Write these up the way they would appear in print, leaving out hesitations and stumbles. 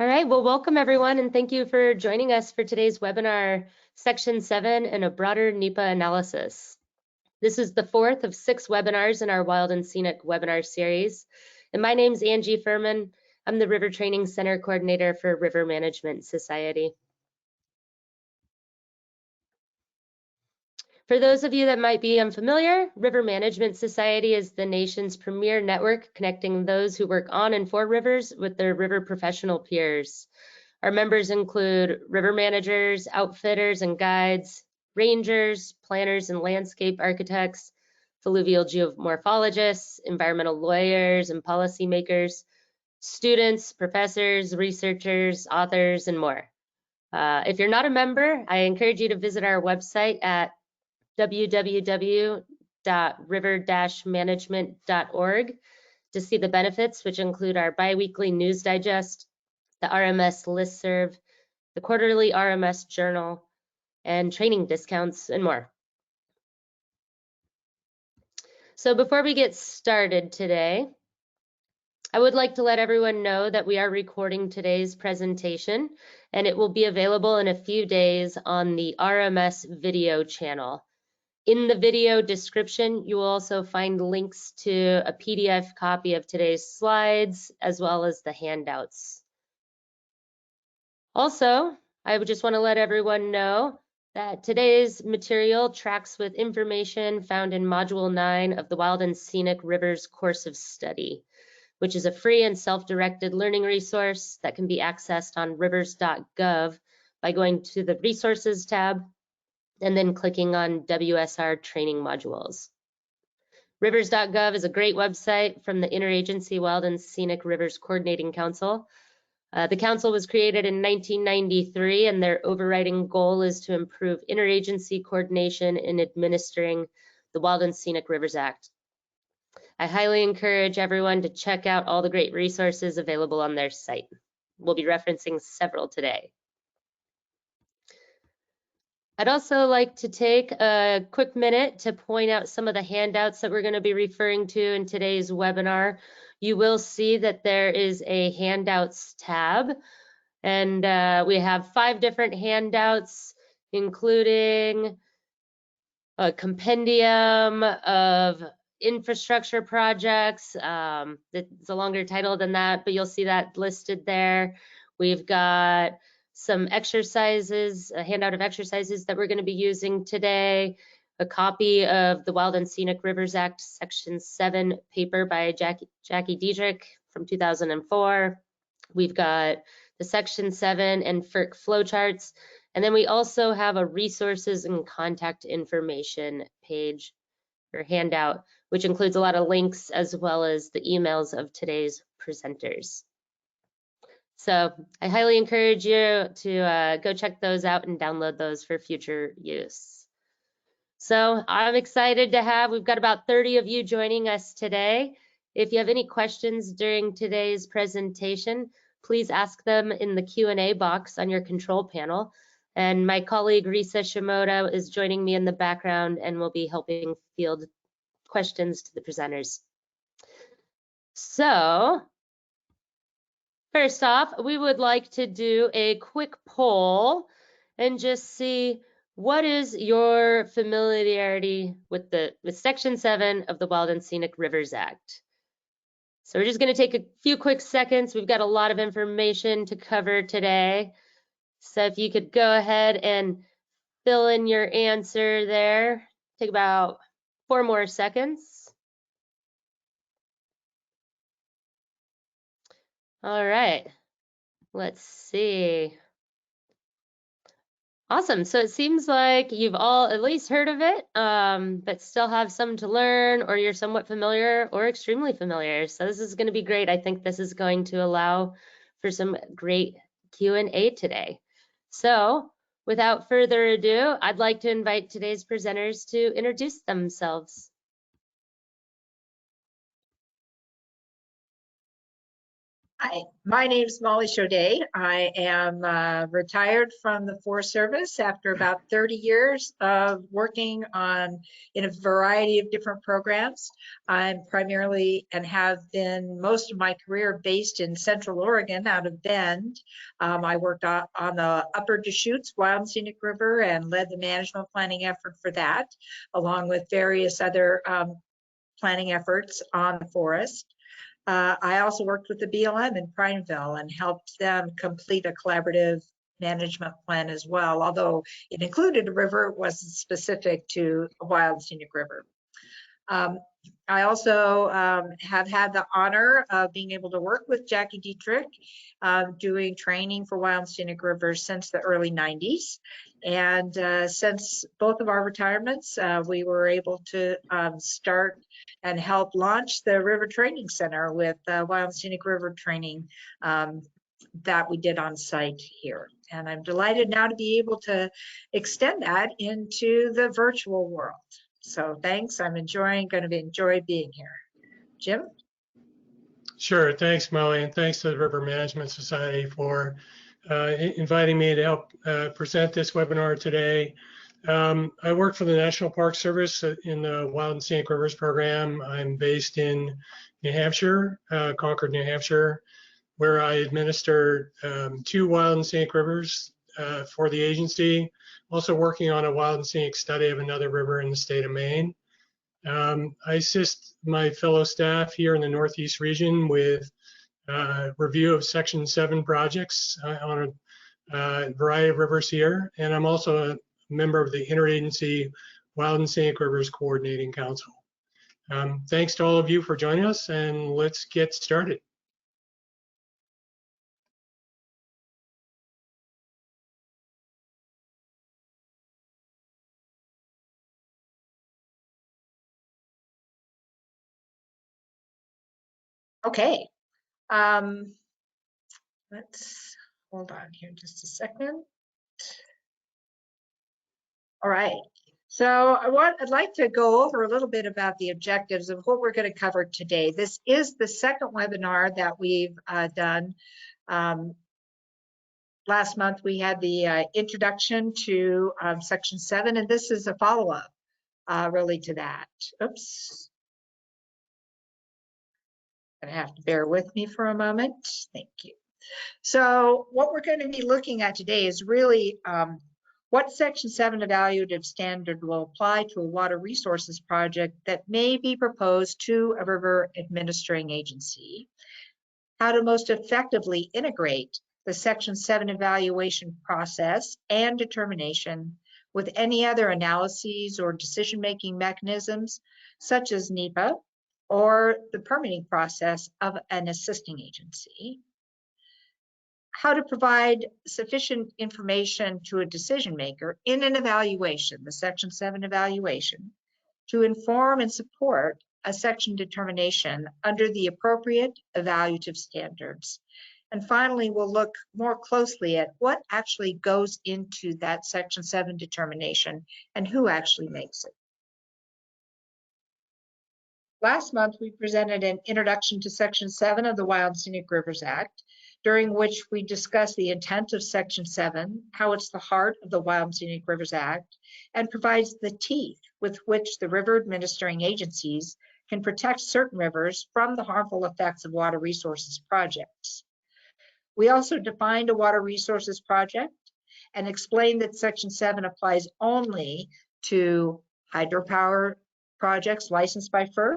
All right, well, welcome everyone, and thank you for joining us for today's webinar, Section 7 and a broader NEPA analysis. This is the fourth of 6 webinars in our Wild and Scenic webinar series. And my name's Angie Furman. I'm the River Training Center Coordinator for River Management Society. For those of you that might be unfamiliar, River Management Society is the nation's premier network connecting those who work on and for rivers with their river professional peers. Our members include river managers, outfitters and guides, rangers, planners and landscape architects, fluvial geomorphologists, environmental lawyers and policymakers, students, professors, researchers, authors, and more. If you're not a member, I encourage you to visit our website at www.river-management.org to see the benefits, which include our biweekly news digest, the RMS listserv, the quarterly RMS journal, and training discounts and more. So before we get started today, I would like to let everyone know that we are recording today's presentation and it will be available in a few days on the RMS video channel. In the video description, you will also find links to a PDF copy of today's slides as well as the handouts. Also, I would just want to let everyone know that today's material tracks with information found in Module 9 of the Wild and Scenic Rivers course of study, which is a free and self-directed learning resource that can be accessed on rivers.gov by going to the Resources tab and then clicking on WSR training modules. Rivers.gov is a great website from the Interagency Wild and Scenic Rivers Coordinating Council. The council was created in 1993, and their overriding goal is to improve interagency coordination in administering the Wild and Scenic Rivers Act. I highly encourage everyone to check out all the great resources available on their site. We'll be referencing several today. I'd also like to take a quick minute to point out some of the handouts that we're going to be referring to in today's webinar. You will see that there is a handouts tab, and we have 5 different handouts, including a compendium of infrastructure projects. It's a longer title than that, but you'll see that listed there. We've got some exercises, a handout of exercises that we're going to be using today, a copy of the Wild and Scenic Rivers Act Section 7 paper by Jackie Diedrich from 2004. We've got the Section 7 and FERC flowcharts, and then we also have a resources and contact information page or handout, which includes a lot of links as well as the emails of today's presenters. So I highly encourage you to go check those out and download those for future use. So I'm excited to we've got about 30 of you joining us today. If you have any questions during today's presentation, please ask them in the Q&A box on your control panel. And my colleague Risa Shimoda is joining me in the background and will be helping field questions to the presenters. So first off, we would like to do a quick poll and just see what is your familiarity with Section 7 of the Wild and Scenic Rivers Act. So we're just going to take a few quick seconds. We've got a lot of information to cover today. So if you could go ahead and fill in your answer there. Take about 4 more seconds. All right, let's see. Awesome, so it seems like you've all at least heard of it, but still have some to learn, or you're somewhat familiar or extremely familiar. So this is going to be great. I think this is going to allow for some great Q&A today. So without further ado, I'd like to invite today's presenters to introduce themselves. Hi, my name is Mollie Chaudet. I am retired from the Forest Service after about 30 years of working in a variety of different programs. I'm primarily and have been most of my career based in Central Oregon out of Bend. I worked on the Upper Deschutes Wild and Scenic River and led the management planning effort for that, along with various other planning efforts on the forest. I also worked with the BLM in Prineville and helped them complete a collaborative management plan as well. Although it included a river, it wasn't specific to a wild and scenic river. I also have had the honor of being able to work with Jackie Dietrich, doing training for wild and scenic rivers since the early 90s. And since both of our retirements, we were able to start and help launch the River Training Center with wild and scenic river training that we did on site here. And I'm delighted now to be able to extend that into the virtual world. So thanks, I'm going to enjoy being here. Jim? Sure, thanks, Mollie, and thanks to the River Management Society for inviting me to help present this webinar today. I work for the National Park Service in the Wild and Scenic Rivers program. I'm based in New Hampshire, Concord, New Hampshire, where I administer 2 wild and scenic rivers for the agency. Also working on a wild and scenic study of another river in the state of Maine. I assist my fellow staff here in the Northeast region with review of Section 7 projects on a variety of rivers here. And I'm also a member of the Interagency Wild and Scenic Rivers Coordinating Council. Thanks to all of you for joining us, and let's get started. Okay. Let's hold on here just a second. All right. So I'd like to go over a little bit about the objectives of what we're going to cover today. This is the second webinar that we've done. Last month we had the introduction to Section 7, and this is a follow-up really to that. Oops. Gonna have to bear with me for a moment. Thank you. So what we're going to be looking at today is really what Section 7 evaluative standard will apply to a water resources project that may be proposed to a river administering agency, how to most effectively integrate the Section 7 evaluation process and determination with any other analyses or decision-making mechanisms, such as NEPA, or the permitting process of an assisting agency, how to provide sufficient information to a decision maker in an evaluation, the Section 7 evaluation, to inform and support a section determination under the appropriate evaluative standards. And finally, we'll look more closely at what actually goes into that Section 7 determination and who actually makes it. Last month, we presented an introduction to Section 7 of the Wild and Scenic Rivers Act, during which we discussed the intent of Section 7, how it's the heart of the Wild and Scenic Rivers Act, and provides the teeth with which the river administering agencies can protect certain rivers from the harmful effects of water resources projects. We also defined a water resources project and explained that Section 7 applies only to hydropower projects licensed by FERC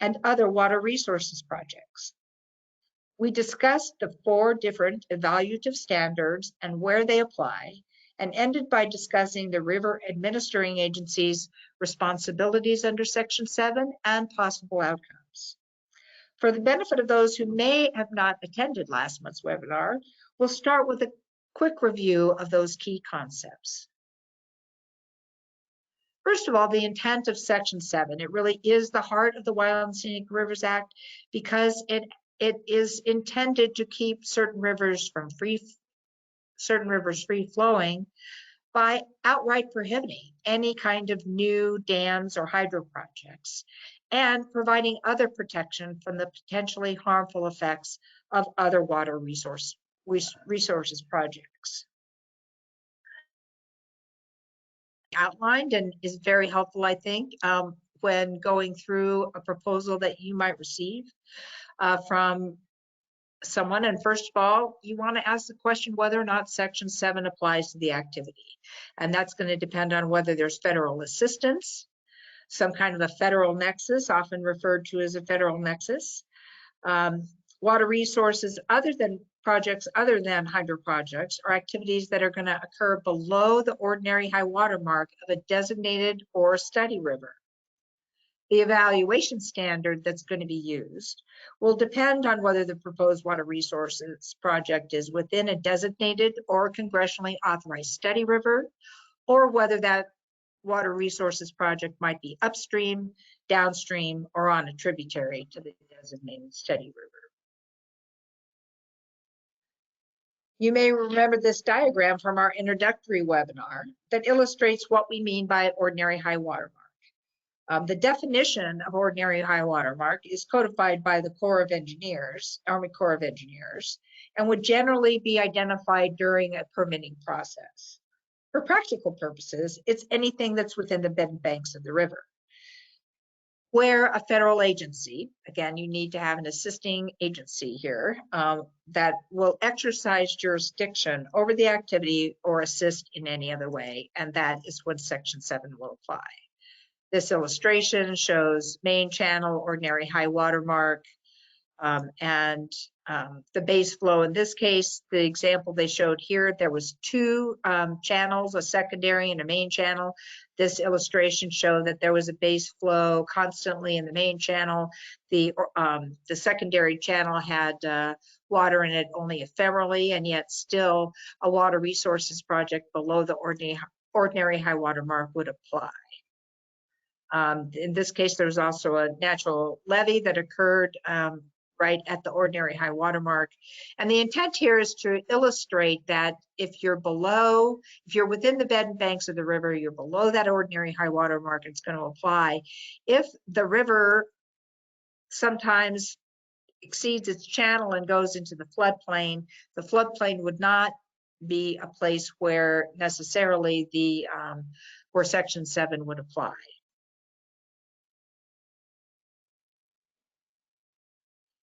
and other water resources projects. We discussed the 4 different evaluative standards and where they apply, and ended by discussing the river administering agency's responsibilities under Section 7 and possible outcomes. For the benefit of those who may have not attended last month's webinar, we'll start with a quick review of those key concepts. First of all, the intent of Section 7. It really is the heart of the Wild and Scenic Rivers Act because it is intended to keep certain rivers free flowing by outright prohibiting any kind of new dams or hydro projects. and providing other protection from the potentially harmful effects of other water resources projects. Outlined and is very helpful, I think, when going through a proposal that you might receive from someone. And first of all, you want to ask the question whether or not Section 7 applies to the activity. And that's going to depend on whether there's federal assistance, some kind of a federal nexus, often referred to as a federal nexus, water resources other than hydro projects, or activities that are going to occur below the ordinary high water mark of a designated or study river. The evaluation standard that's going to be used will depend on whether the proposed water resources project is within a designated or congressionally authorized study river, or whether that water resources project might be upstream, downstream, or on a tributary to the designated study river. You may remember this diagram from our introductory webinar that illustrates what we mean by ordinary high water mark. The definition of ordinary high water mark is codified by the Army Corps of Engineers, and would generally be identified during a permitting process. For practical purposes, it's anything that's within the bed and banks of the river. Where a federal agency, again, you need to have an assisting agency here, that will exercise jurisdiction over the activity or assist in any other way, and that is when Section 7 will apply. This illustration shows main channel, ordinary high water mark, and the base flow. In this case, the example they showed here, there was two channels, a secondary and a main channel. This illustration showed that there was a base flow constantly in the main channel. The secondary channel had water in it only ephemerally, and yet still a water resources project below the ordinary high water mark would apply. In this case, there was also a natural levee that occurred right at the ordinary high water mark. And the intent here is to illustrate that if you're within the bed and banks of the river, you're below that ordinary high water mark, it's going to apply. If the river sometimes exceeds its channel and goes into the floodplain would not be a place where necessarily where Section 7 would apply.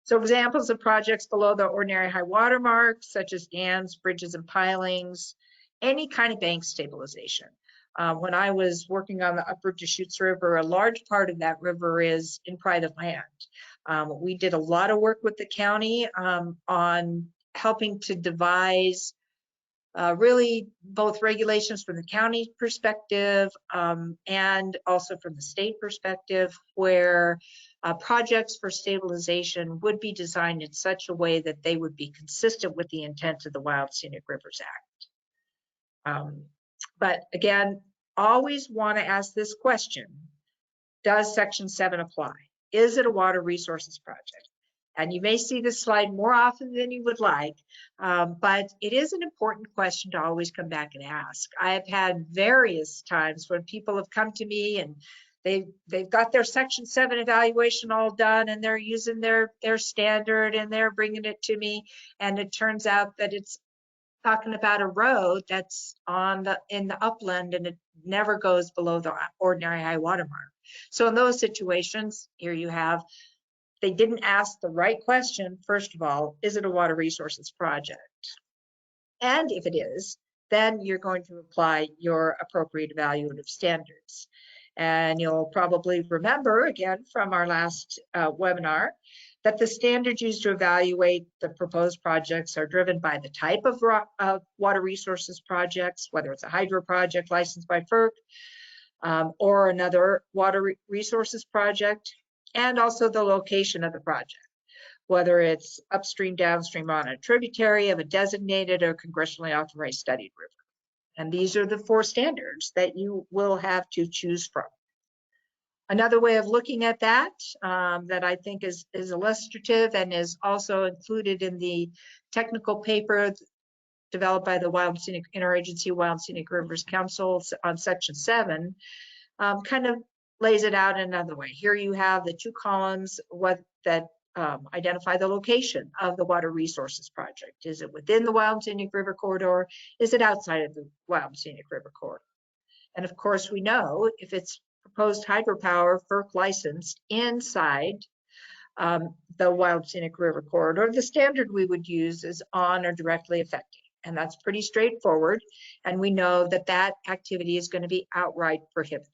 So examples of projects below the ordinary high water mark, such as dams, bridges, and pilings, any kind of bank stabilization. When I was working on the Upper Deschutes River, a large part of that river is in private land. We did a lot of work with the county on helping to devise really both regulations from the county perspective and also from the state perspective, where projects for stabilization would be designed in such a way that they would be consistent with the intent of the Wild Scenic Rivers Act. But again, always want to ask this question: does Section 7 apply? Is it a water resources project? And you may see this slide more often than you would like, but it is an important question to always come back and ask. I have had various times when people have come to me and they've got their Section 7 evaluation all done, and they're using their standard, and they're bringing it to me, and it turns out that it's talking about a road that's in the upland, and it never goes below the ordinary high water mark. So in those situations, here you have, they didn't ask the right question. First of all, is it a water resources project? And if it is, then you're going to apply your appropriate evaluative standards. And you'll probably remember, again, from our last webinar, that the standards used to evaluate the proposed projects are driven by the type of water resources projects, whether it's a hydro project licensed by FERC or another water resources project, and also the location of the project, whether it's upstream, downstream, on a tributary of a designated or congressionally authorized studied river. And these are the 4 standards that you will have to choose from. Another way of looking at that that I think is illustrative and is also included in the technical paper developed by the Interagency Wild Scenic Rivers Council on Section 7, kind of lays it out another way. Here you have the two columns that identify the location of the water resources project. Is it within the Wild and Scenic River Corridor? Is it outside of the Wild and Scenic River Corridor? And of course, we know if it's proposed hydropower FERC licensed inside the Wild and Scenic River Corridor, the standard we would use is on or directly affecting. And that's pretty straightforward. And we know that that activity is going to be outright prohibited.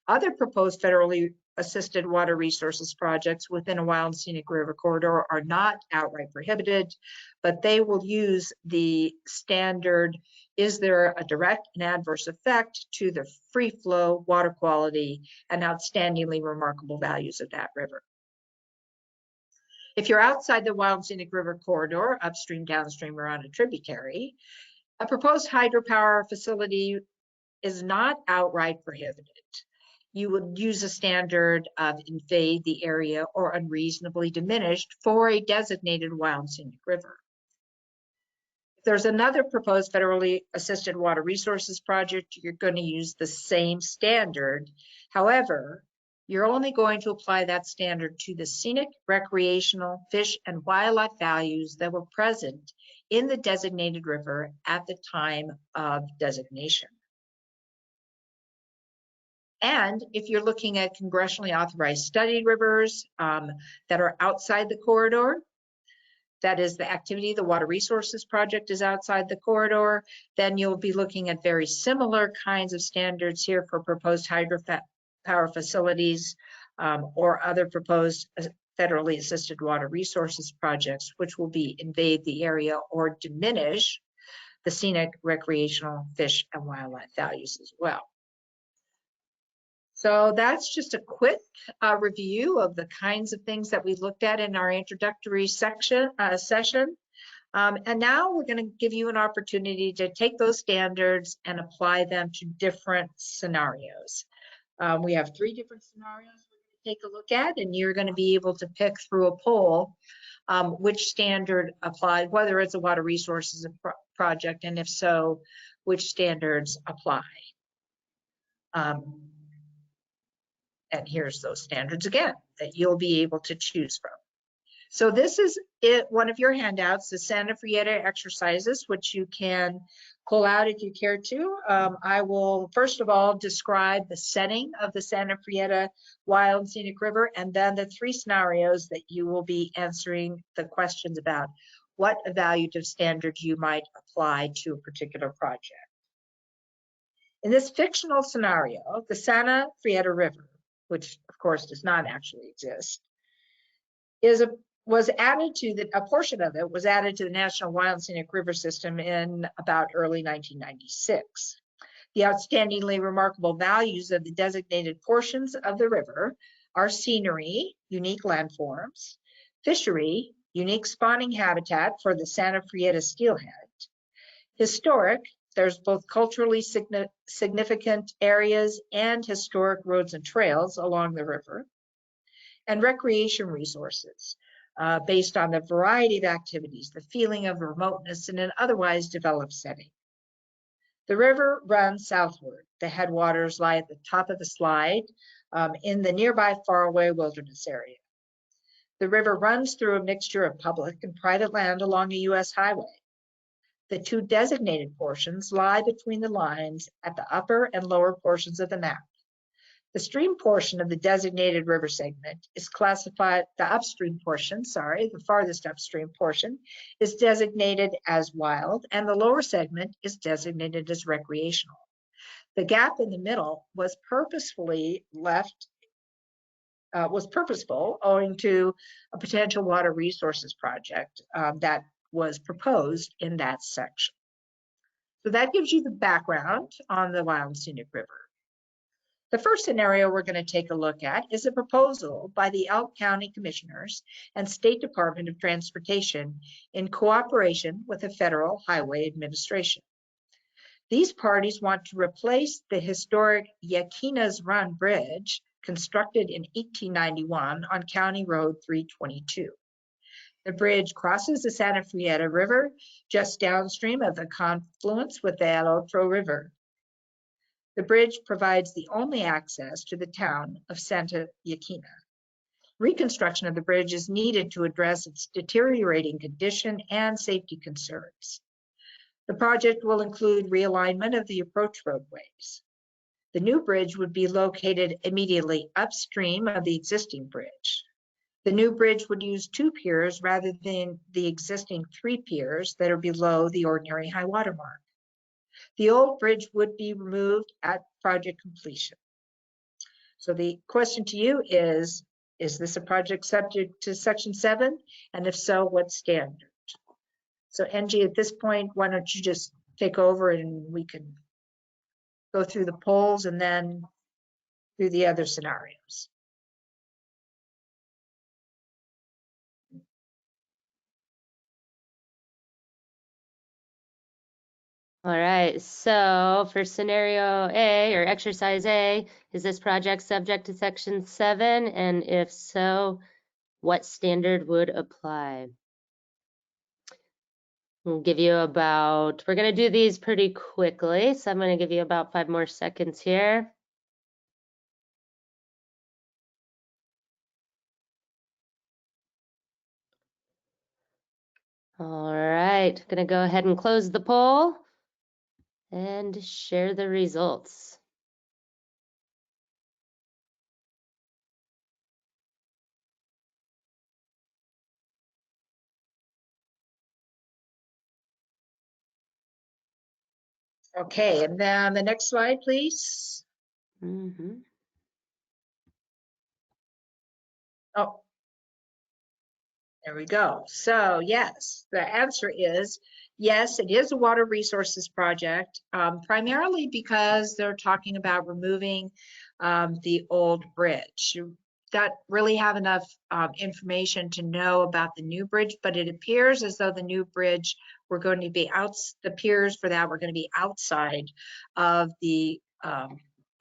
Other proposed federally assisted water resources projects within a Wild and Scenic River Corridor are not outright prohibited, but they will use the standard, is there a direct and adverse effect to the free flow, water quality, and outstandingly remarkable values of that river. If you're outside the Wild and Scenic River Corridor, upstream, downstream, or on a tributary, a proposed hydropower facility is not outright prohibited. You would use a standard of invade the area or unreasonably diminished for a designated Wild and Scenic River. If there's another proposed federally assisted water resources project, you're going to use the same standard. However, you're only going to apply that standard to the scenic, recreational, fish, and wildlife values that were present in the designated river at the time of designation. And if you're looking at congressionally authorized studied rivers that are outside the corridor, that is the activity, the water resources project is outside the corridor, then you'll be looking at very similar kinds of standards here for proposed hydropower facilities or other proposed federally assisted water resources projects, which will be invade the area or diminish the scenic, recreational, fish, and wildlife values as well. So that's just a quick review of the kinds of things that we looked at in our introductory session. And now we're going to give you an opportunity to take those standards and apply them to different scenarios. We have 3 different scenarios we're going to take a look at, and you're going to be able to pick through a poll which standard applied, whether it's a water resources project, and if so, which standards apply. And here's those standards again that you'll be able to choose from. So this is one of your handouts, the Santa Frieta exercises, which you can pull out if you care to. I will first of all describe the setting of the Santa Frieta Wild and Scenic River, and then the 3 scenarios that you will be answering the questions about what evaluative standard you might apply to a particular project. In this fictional scenario, the Santa Frieta River, which of course does not actually exist, was added to a portion of it was added to the National Wild and Scenic River System in about early 1996. The outstandingly remarkable values of the designated portions of the river are scenery, unique landforms, fishery, unique spawning habitat for the Santa Frieta steelhead, historic, there's both culturally significant areas and historic roads and trails along the river, and recreation resources based on the variety of activities, the feeling of remoteness in an otherwise developed setting. The river runs southward. The headwaters lie at the top of the slide in the nearby faraway wilderness area. The river runs through a mixture of public and private land along a U.S. highway. The 2 designated portions lie between the lines at the upper and lower portions of the map. The stream portion of the designated river segment is classified, the upstream portion, the farthest upstream portion is designated as wild, and the lower segment is designated as recreational. The gap in the middle was purposefully left, was purposeful owing to a potential water resources project that was proposed in that section. So that gives you the background on the Wild and Scenic River. The first scenario we're going to take a look at is a proposal by the Elk County Commissioners and State Department of Transportation in cooperation with the Federal Highway Administration. These parties want to replace the historic Yaquina's Run Bridge constructed in 1891 on County Road 322. The bridge crosses the Santa Frieta River just downstream of the confluence with the El Otro River. The bridge provides the only access to the town of Santa Joaquina. Reconstruction of the bridge is needed to address its deteriorating condition and safety concerns. The project will include realignment of the approach roadways. The new bridge would be located immediately upstream of the existing bridge. The new bridge would use 2 piers rather than the existing 3 piers that are below the ordinary high water mark. The old bridge would be removed at project completion. So the question to you is this a project subject to Section 7? And if so, what standard? So Angie, at this point, why don't you just take over and we can go through the polls and then through the other scenarios. All right, so for scenario A or exercise A, is this project subject to Section 7? And if so, what standard would apply? We'll give you about, we're going to do these pretty quickly, so I'm going to give you about 5 more seconds here. All right, going to go ahead and close the poll and share the results. Okay, and then the next slide, please. Oh, there we go. So yes, the answer is yes, it is a water resources project, primarily because they're talking about removing the old bridge. You don't really have enough information to know about the new bridge, but it appears as though the new bridge, we're going to be out, the piers for that, we're going to be outside of the,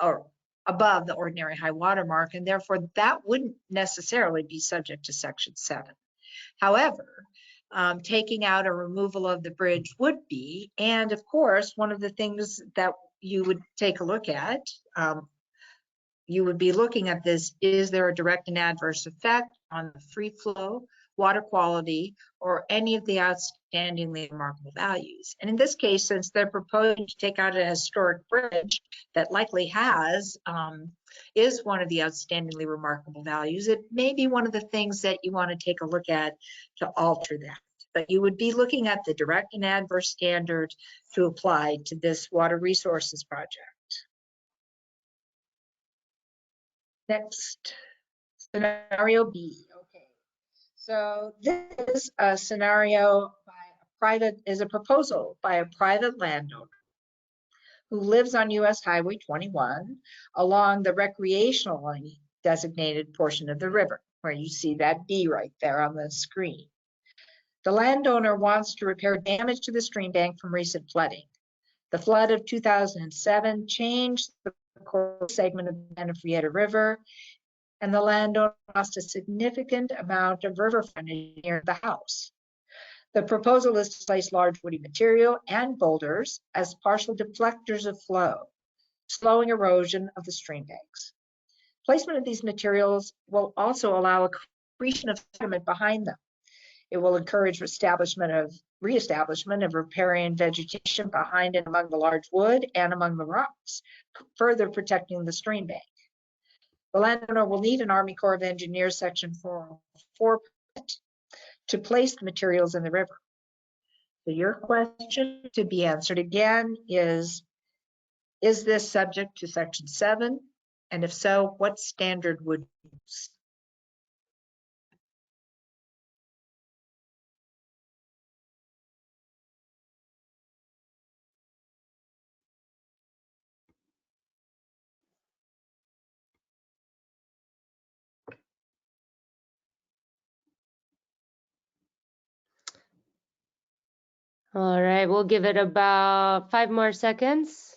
or above the ordinary high water mark, and therefore that wouldn't necessarily be subject to Section 7. However, taking out a removal of the bridge would be, and of course, one of the things that you would take a look at, you would be looking at this, is there a direct and adverse effect on the free flow, water quality, or any of the outstandingly remarkable values? And in this case, since they're proposing to take out a historic bridge that likely has, is one of the outstandingly remarkable values, it may be one of the things that you want to take a look at to alter that. But you would be looking at the direct and adverse standard to apply to this water resources project. Next, scenario B. Okay, so this is a scenario is a proposal by a private landowner who lives on US Highway 21 along the recreationally designated portion of the river, where you see that B right there on the screen. The landowner wants to repair damage to the stream bank from recent flooding. The flood of 2007 changed the course segment of the Santa Frieta River, and the landowner lost a significant amount of river frontage near the house. The proposal is to place large woody material and boulders as partial deflectors of flow, slowing erosion of the stream banks. Placement of these materials will also allow accretion of sediment behind them. It will encourage reestablishment of riparian vegetation behind and among the large wood and among the rocks, further protecting the stream bank. The landowner will need an Army Corps of Engineers Section 404 permit to place the materials in the river. So your question to be answered again is this subject to Section 7? And if so, what standard would you use? All right, we'll give it about 5 more seconds.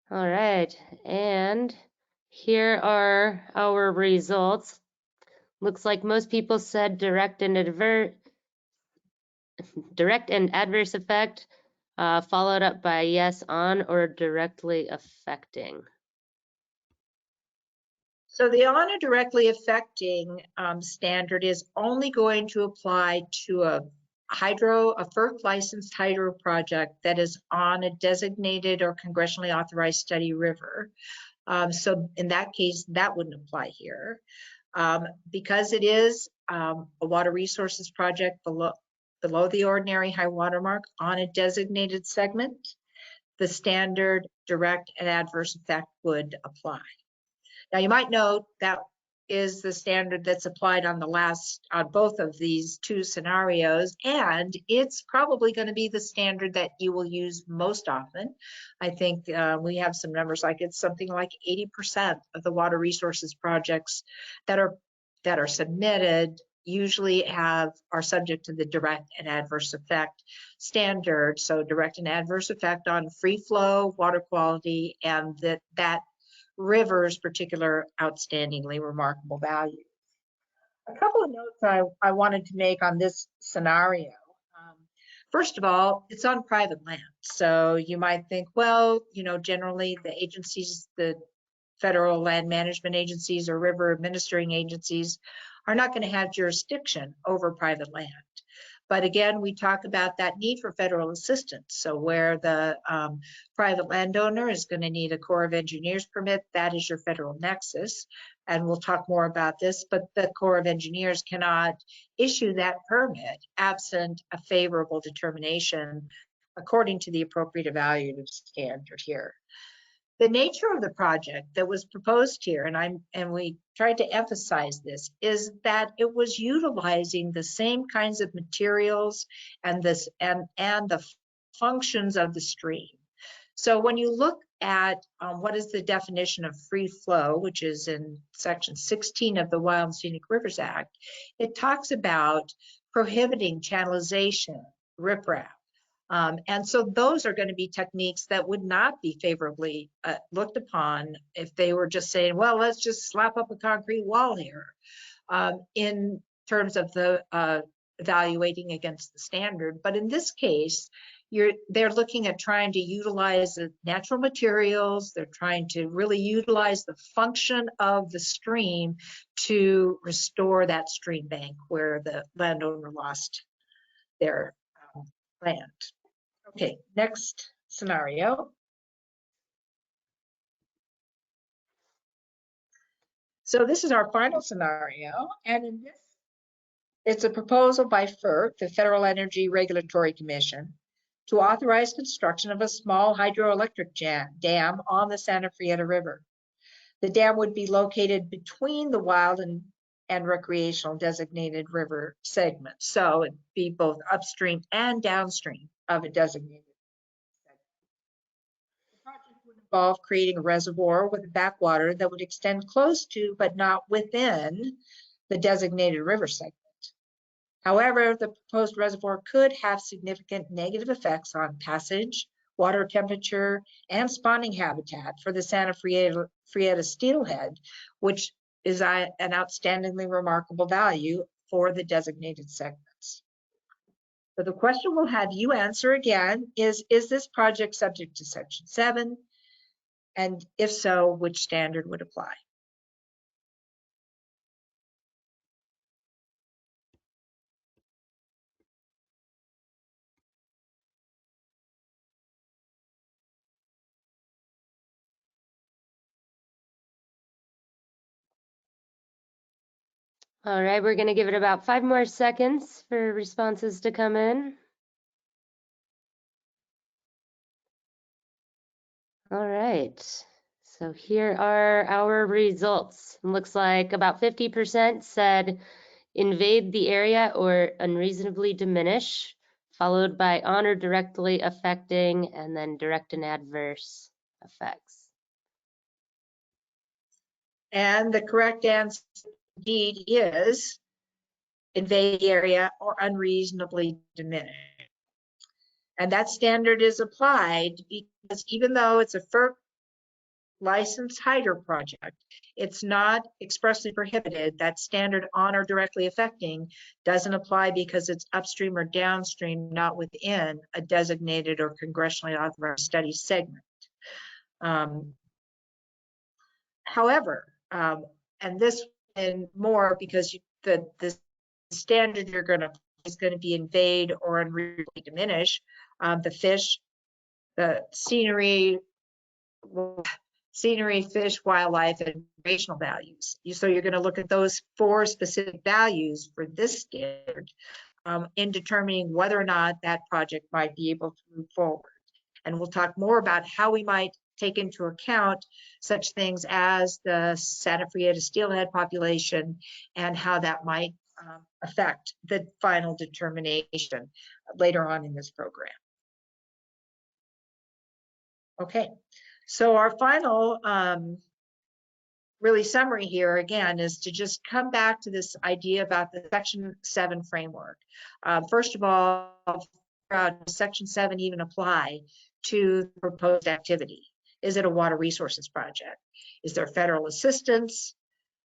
All right, and here are our results. Looks like most people said direct and direct and adverse effect, followed up by yes on or directly affecting. So the on or directly affecting standard is only going to apply to a FERC licensed hydro project that is on a designated or congressionally authorized study river. So in that case, that wouldn't apply here. Because it is a water resources project below the ordinary high water mark on a designated segment, the standard direct and adverse effect would apply. Now you might note that is the standard that's applied on both of these two scenarios, and it's probably going to be the standard that you will use most often. I think we have some numbers like it's something like 80% of the water resources projects that are submitted usually are subject to the direct and adverse effect standard. So direct and adverse effect on free flow, water quality, and that river's particular outstandingly remarkable value. A couple of notes I wanted to make on this scenario. First of all, it's on private land. So you might think, well, generally the agencies, the federal land management agencies or river administering agencies are not going to have jurisdiction over private land. But again, we talk about that need for federal assistance. So where the private landowner is going to need a Corps of Engineers permit, that is your federal nexus. And we'll talk more about this, but the Corps of Engineers cannot issue that permit absent a favorable determination according to the appropriate evaluative standard here. The nature of the project that was proposed here, and we tried to emphasize this, is that it was utilizing the same kinds of materials and the functions of the stream. So when you look at what is the definition of free flow, which is in section 16 of the Wild and Scenic Rivers Act, it talks about prohibiting channelization, riprap. And so those are going to be techniques that would not be favorably looked upon if they were just saying, well, let's just slap up a concrete wall here, in terms of the evaluating against the standard. But in this case, they're looking at trying to utilize the natural materials. They're trying to really utilize the function of the stream to restore that stream bank where the landowner lost their land. Okay, next scenario. So this is our final scenario, and in this, it's a proposal by FERC, the Federal Energy Regulatory Commission, to authorize construction of a small hydroelectric dam on the Santa Frieta River. The dam would be located between the wild and recreational designated river segments. So it'd be both upstream and downstream of a designated segment. The project would involve creating a reservoir with a backwater that would extend close to, but not within, the designated river segment. However, the proposed reservoir could have significant negative effects on passage, water temperature, and spawning habitat for the Santa Frieta steelhead, which is an outstandingly remarkable value for the designated segments. So the question we'll have you answer again is this project subject to Section 7? And if so, which standard would apply? All right, we're going to give it about 5 more seconds for responses to come in. All right, so here are our results. It looks like about 50% said invade the area or unreasonably diminish, followed by on or directly affecting, and then direct and adverse effects. And the correct answer indeed is invade the area or unreasonably diminish. And that standard is applied because even though it's a FERC licensed hydro project, it's not expressly prohibited. That standard on or directly affecting doesn't apply because it's upstream or downstream, not within a designated or congressionally authorized study segment. However, and this and more because the standard you're going to is going to be invade or unreasonably diminish the fish, the scenery, fish, wildlife, and recreational values. So you're going to look at those 4 specific values for this standard in determining whether or not that project might be able to move forward. And we'll talk more about how we might take into account such things as the Santa Frieta steelhead population and how that might affect the final determination later on in this program. Okay, so our final really summary here again is to just come back to this idea about the Section 7 framework. First of all, does Section 7 even apply to the proposed activity? Is it a water resources project? Is there federal assistance?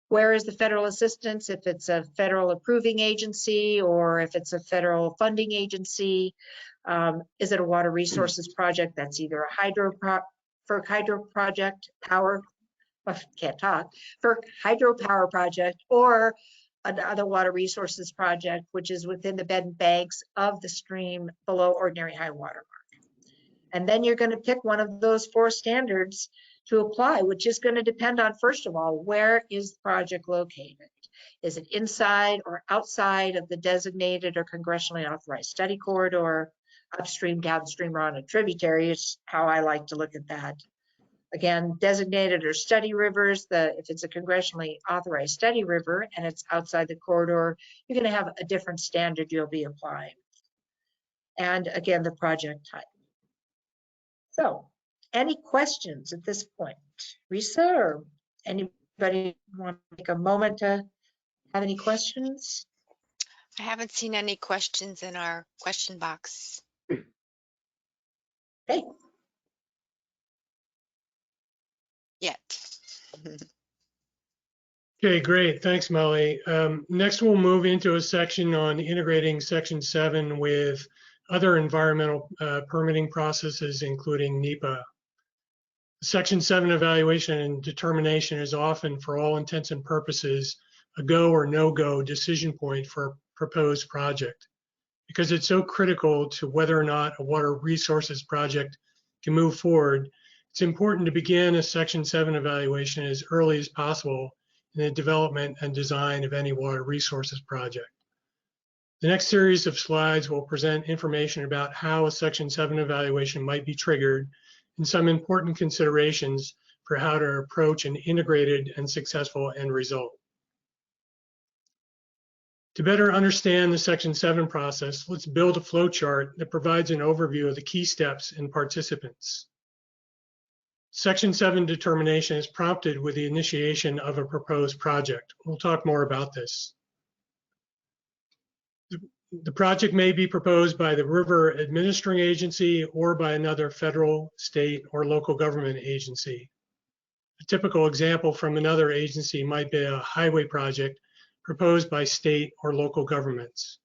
Where is the federal assistance? If it's a federal approving agency or if it's a federal funding agency? Is it a water resources project that's either a hydro project, hydropower project, or another water resources project, which is within the bed and banks of the stream below ordinary high water mark? And then you're going to pick one of those 4 standards to apply, which is going to depend on, first of all, where is the project located? Is it inside or outside of the designated or congressionally authorized study corridor, upstream, downstream, or on a tributary is how I like to look at that. Again, designated or study rivers, if it's a congressionally authorized study river and it's outside the corridor, you're going to have a different standard you'll be applying. And again, the project type. So, any questions at this point? Risa or anybody want to take a moment to have any questions? I haven't seen any questions in our question box. Okay. Yet. Okay, great. Thanks, Mollie. Next, we'll move into a section on integrating Section 7 with other environmental permitting processes, including NEPA. Section 7 evaluation and determination is often, for all intents and purposes, a go or no-go decision point for a proposed project. Because it's so critical to whether or not a water resources project can move forward, it's important to begin a Section 7 evaluation as early as possible in the development and design of any water resources project. The next series of slides will present information about how a Section 7 evaluation might be triggered and some important considerations for how to approach an integrated and successful end result. To better understand the Section 7 process, let's build a flow chart that provides an overview of the key steps and participants. Section 7 determination is prompted with the initiation of a proposed project. We'll talk more about this. The project may be proposed by the river administering agency or by another federal, state, or local government agency. A typical example from another agency might be a highway project proposed by state or local governments.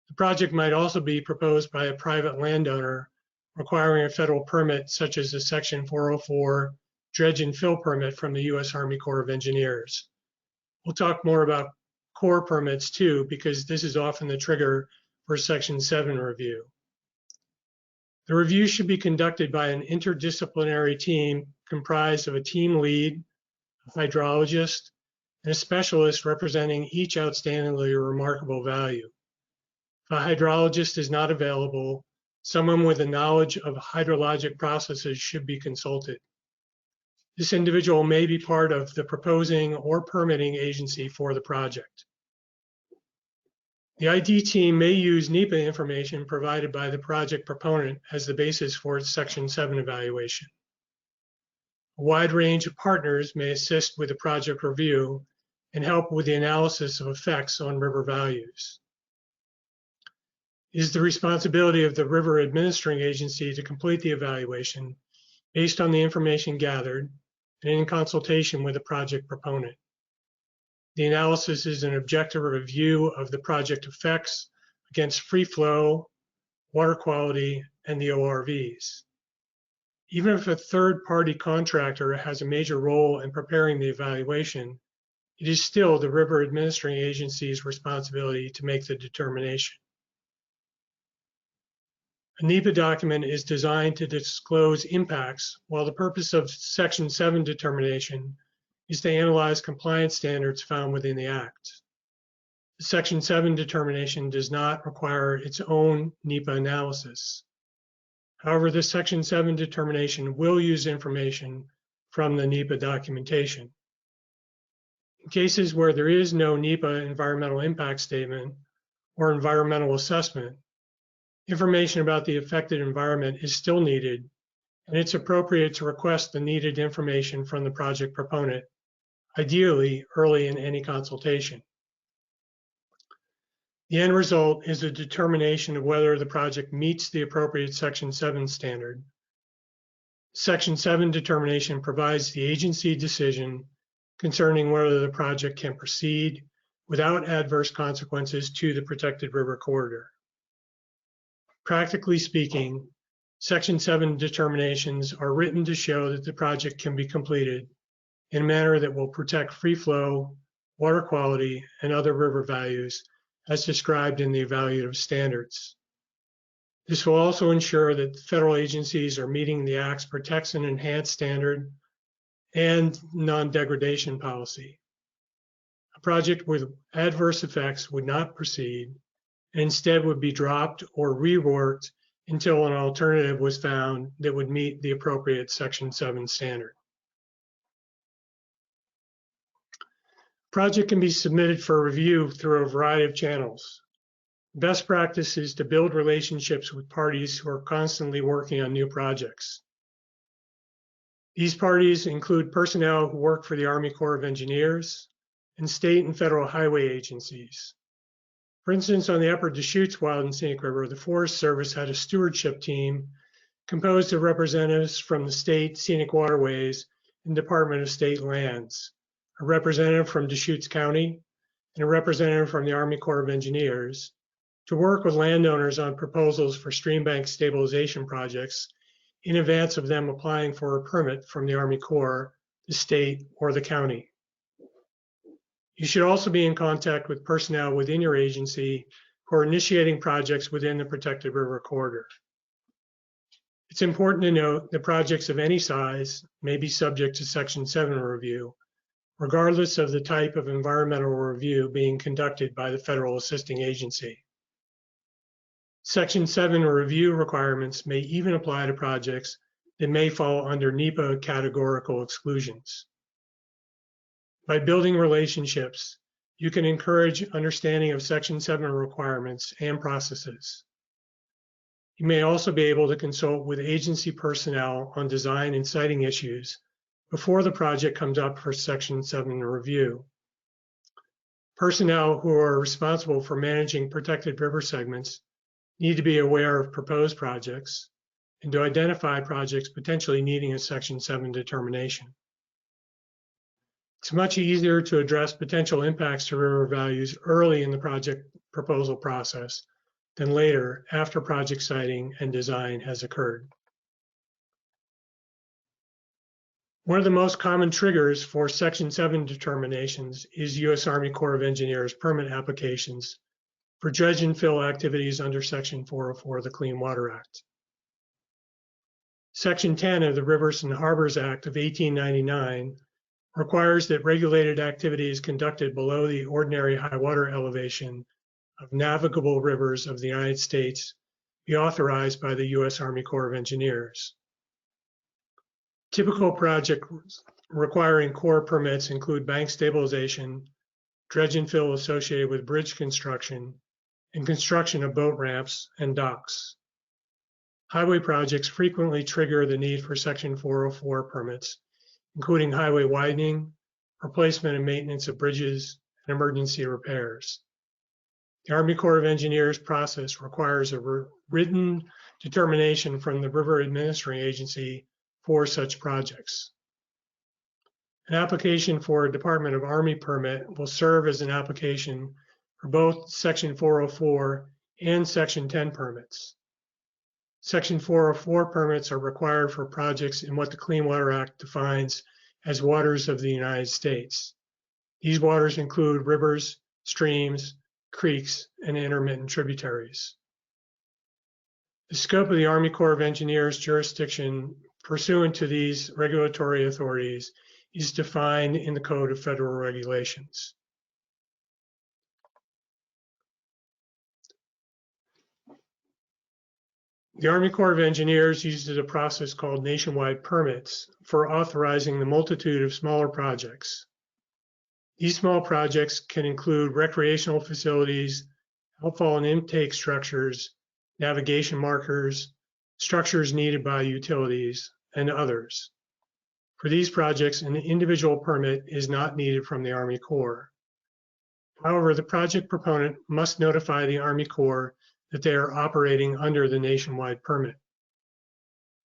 The project might also be proposed by a private landowner requiring a federal permit, such as a Section 404 dredge and fill permit from the U.S. Army Corps of Engineers. We'll talk more about Corps permits too, because this is often the trigger for Section 7 review. The review should be conducted by an interdisciplinary team comprised of a team lead, a hydrologist, and a specialist representing each outstandingly remarkable value. If a hydrologist is not available, someone with a knowledge of hydrologic processes should be consulted. This individual may be part of the proposing or permitting agency for the project. The ID team may use NEPA information provided by the project proponent as the basis for its Section 7 evaluation. A wide range of partners may assist with the project review and help with the analysis of effects on river values. It is the responsibility of the river administering agency to complete the evaluation based on the information gathered and in consultation with the project proponent. The analysis is an objective review of the project effects against free flow, water quality, and the ORVs. Even if a third-party contractor has a major role in preparing the evaluation, it is still the river administering agency's responsibility to make the determination. A NEPA document is designed to disclose impacts, while the purpose of Section 7 determination is to analyze compliance standards found within the Act. The Section 7 determination does not require its own NEPA analysis. However, the Section 7 determination will use information from the NEPA documentation. In cases where there is no NEPA environmental impact statement or environmental assessment, information about the affected environment is still needed, and it's appropriate to request the needed information from the project proponent, ideally early in any consultation. The end result is a determination of whether the project meets the appropriate Section 7 standard. Section 7 determination provides the agency decision concerning whether the project can proceed without adverse consequences to the protected river corridor. Practically speaking, Section 7 determinations are written to show that the project can be completed in a manner that will protect free flow, water quality, and other river values as described in the evaluative standards. This will also ensure that federal agencies are meeting the Act's protects and enhance standard and non-degradation policy. A project with adverse effects would not proceed and instead would be dropped or reworked until an alternative was found that would meet the appropriate Section 7 standard. Project can be submitted for review through a variety of channels. Best practice is to build relationships with parties who are constantly working on new projects. These parties include personnel who work for the Army Corps of Engineers and state and federal highway agencies. For instance, on the upper Deschutes Wild and Scenic River, the Forest Service had a stewardship team composed of representatives from the state scenic waterways and Department of State lands, a representative from Deschutes County, and a representative from the Army Corps of Engineers to work with landowners on proposals for stream bank stabilization projects in advance of them applying for a permit from the Army Corps, the state, or the county. You should also be in contact with personnel within your agency who are initiating projects within the protected river corridor. It's important to note that projects of any size may be subject to Section 7 review, regardless of the type of environmental review being conducted by the federal assisting agency. Section 7 review requirements may even apply to projects that may fall under NEPA categorical exclusions. By building relationships, you can encourage understanding of Section 7 requirements and processes. You may also be able to consult with agency personnel on design and siting issues before the project comes up for Section 7 review. Personnel who are responsible for managing protected river segments need to be aware of proposed projects and to identify projects potentially needing a Section 7 determination. It's much easier to address potential impacts to river values early in the project proposal process than later after project siting and design has occurred. One of the most common triggers for Section 7 determinations is U.S. Army Corps of Engineers permit applications for dredge and fill activities under Section 404 of the Clean Water Act. Section 10 of the Rivers and Harbors Act of 1899 requires that regulated activities conducted below the ordinary high water elevation of navigable rivers of the United States be authorized by the U.S. Army Corps of Engineers. Typical projects requiring Corps permits include bank stabilization, dredge and fill associated with bridge construction, and construction of boat ramps and docks. Highway projects frequently trigger the need for Section 404 permits, including highway widening, replacement and maintenance of bridges, and emergency repairs. The Army Corps of Engineers process requires a written determination from the River Administering Agency for such projects. An application for a Department of Army permit will serve as an application for both Section 404 and Section 10 permits. Section 404 permits are required for projects in what the Clean Water Act defines as waters of the United States. These waters include rivers, streams, creeks, and intermittent tributaries. The scope of the Army Corps of Engineers jurisdiction pursuant to these regulatory authorities is defined in the Code of Federal Regulations. The Army Corps of Engineers uses a process called nationwide permits for authorizing the multitude of smaller projects. These small projects can include recreational facilities, outfall and intake structures, navigation markers, structures needed by utilities, and others. For these projects, an individual permit is not needed from the Army Corps. However, the project proponent must notify the Army Corps that they are operating under the nationwide permit.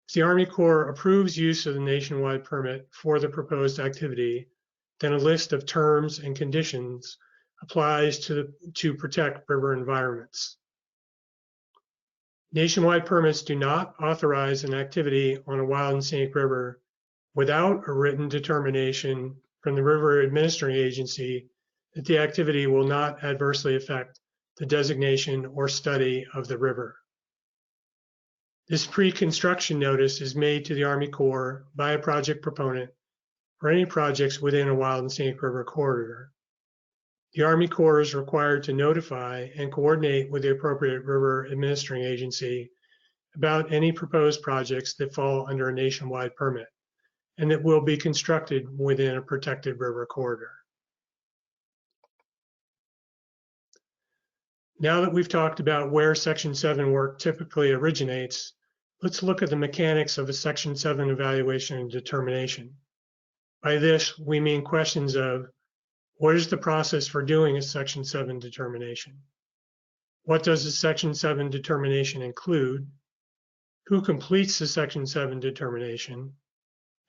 If the Army Corps approves use of the nationwide permit for the proposed activity, then a list of terms and conditions applies to protect river environments. Nationwide permits do not authorize an activity on a wild and scenic river without a written determination from the river administering agency that the activity will not adversely affect the designation or study of the river. This pre-construction notice is made to the Army Corps by a project proponent for any projects within a wild and scenic river corridor. The Army Corps is required to notify and coordinate with the appropriate river administering agency about any proposed projects that fall under a nationwide permit and that will be constructed within a protected river corridor. Now that we've talked about where Section 7 work typically originates, let's look at the mechanics of a Section 7 evaluation and determination. By this, we mean questions of, what is the process for doing a Section 7 determination? What does a Section 7 determination include? Who completes the Section 7 determination?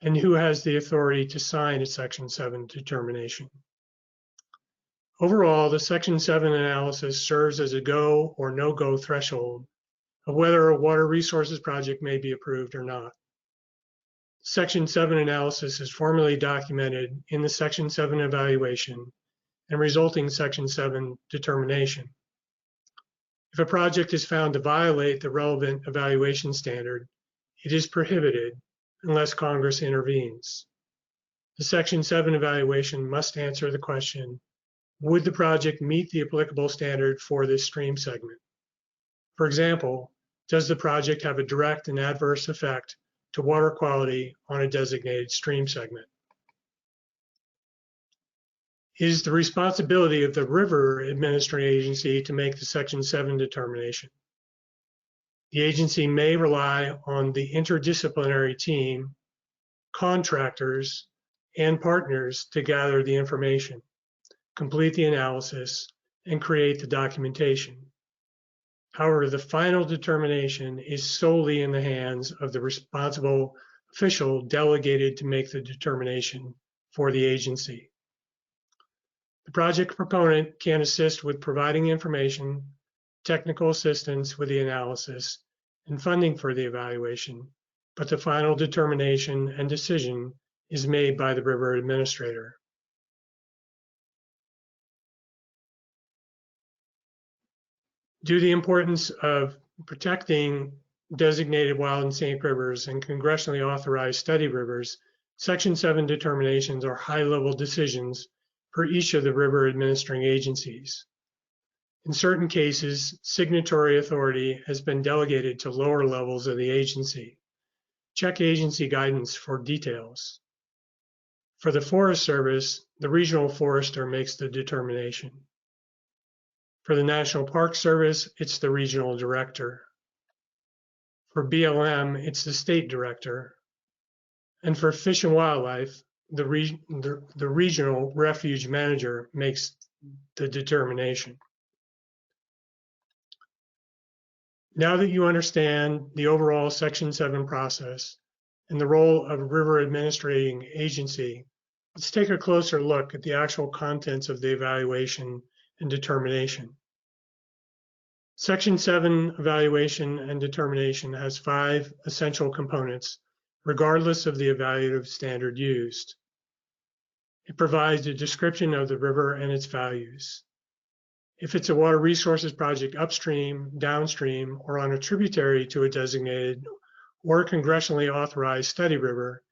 And who has the authority to sign a Section 7 determination? Overall, the Section 7 analysis serves as a go or no-go threshold of whether a water resources project may be approved or not. Section 7 analysis is formally documented in the Section 7 evaluation and resulting Section 7 determination. If a project is found to violate the relevant evaluation standard, it is prohibited unless Congress intervenes. The Section 7 evaluation must answer the question, would the project meet the applicable standard for this stream segment? For example, does the project have a direct and adverse effect to water quality on a designated stream segment? It is the responsibility of the river administering agency to make the Section 7 determination. The agency may rely on the interdisciplinary team, contractors, and partners to gather the information, complete the analysis, and create the documentation. However, the final determination is solely in the hands of the responsible official delegated to make the determination for the agency. The project proponent can assist with providing information, technical assistance with the analysis, and funding for the evaluation, but the final determination and decision is made by the river administrator. Due to the importance of protecting designated wild and scenic rivers and congressionally authorized study rivers, Section 7 determinations are high-level decisions for each of the river administering agencies. In certain cases, signatory authority has been delegated to lower levels of the agency. Check agency guidance for details. For the Forest Service, the regional forester makes the determination. For the National Park Service, it's the regional director. For BLM, it's the state director. And for Fish and Wildlife, the regional refuge manager makes the determination. Now that you understand the overall Section 7 process and the role of a river administrating agency, Let's take a closer look at the actual contents of the evaluation and determination. Section 7 evaluation and determination has 5 essential components, regardless of the evaluative standard used. It provides a description of the river and its values. If it's a water resources project upstream, downstream, or on a tributary to a designated or congressionally authorized study river,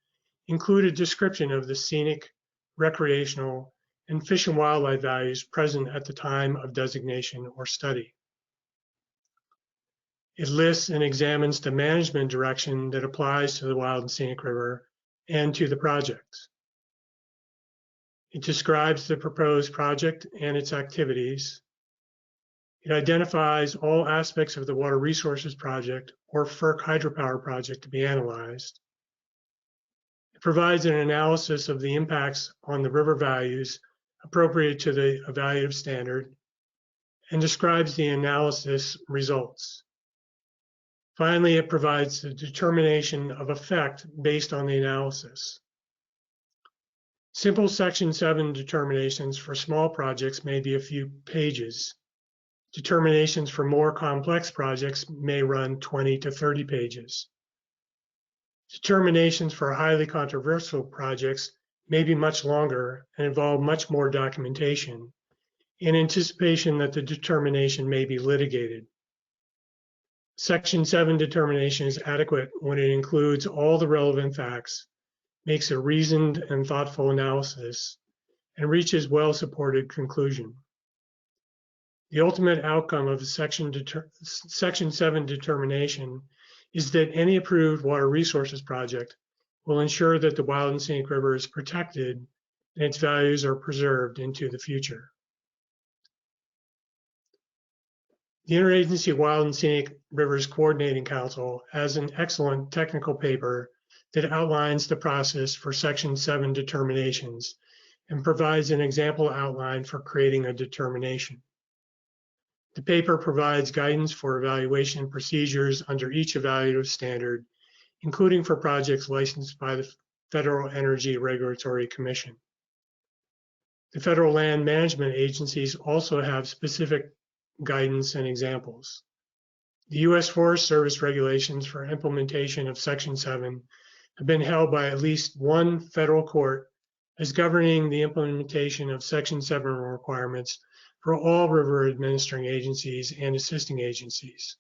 include a description of the scenic, recreational, and fish and wildlife values present at the time of designation or study. It lists and examines the management direction that applies to the Wild and Scenic River and to the project. It describes the proposed project and its activities. It identifies all aspects of the water resources project or FERC hydropower project to be analyzed. It provides an analysis of the impacts on the river values appropriate to the evaluative standard and describes the analysis results. Finally, it provides the determination of effect based on the analysis. Simple Section 7 determinations for small projects may be a few pages. Determinations for more complex projects may run 20 to 30 pages. Determinations for highly controversial projects may be much longer and involve much more documentation in anticipation that the determination may be litigated. Section 7 determination is adequate when it includes all the relevant facts, makes a reasoned and thoughtful analysis, and reaches well-supported conclusion. The ultimate outcome of the Section 7 determination is that any approved water resources project will ensure that the Wild and Scenic River is protected and its values are preserved into the future. The Interagency Wild and Scenic Rivers Coordinating Council has an excellent technical paper that outlines the process for Section 7 determinations and provides an example outline for creating a determination. The paper provides guidance for evaluation procedures under each evaluative standard, including for projects licensed by the Federal Energy Regulatory Commission. The federal land management agencies also have specific guidance and examples. The U.S. Forest Service regulations for implementation of Section 7 have been held by at least one federal court as governing the implementation of Section 7 requirements for all river administering agencies and assisting agencies.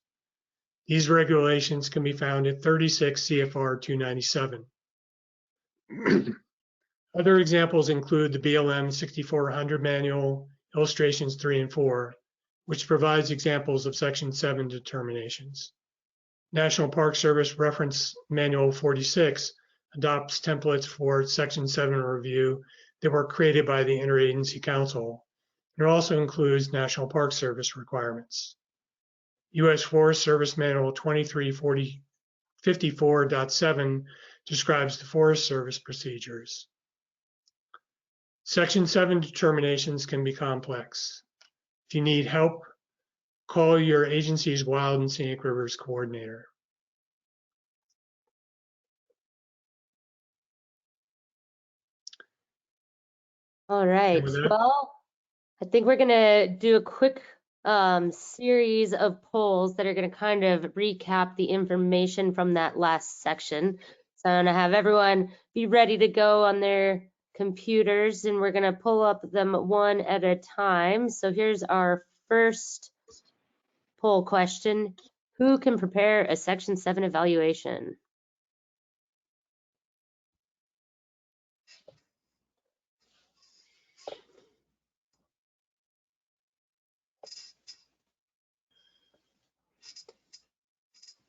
These regulations can be found at 36 CFR 297. Other examples include the BLM 6400 manual, illustrations 3 and 4, which provides examples of Section 7 determinations. National Park Service Reference Manual 46 adopts templates for Section 7 review that were created by the Interagency Council. It also includes National Park Service requirements. U.S. Forest Service Manual 2354.7 describes the Forest Service procedures. Section 7 determinations can be complex. If you need help, call your agency's Wild and Scenic Rivers coordinator. All right, well, I think we're gonna do a quick series of polls that are gonna kind of recap the information from that last section. So I'm gonna have everyone be ready to go on their computers and we're gonna pull up them one at a time. So here's our first poll question. Who can prepare a Section 7 evaluation?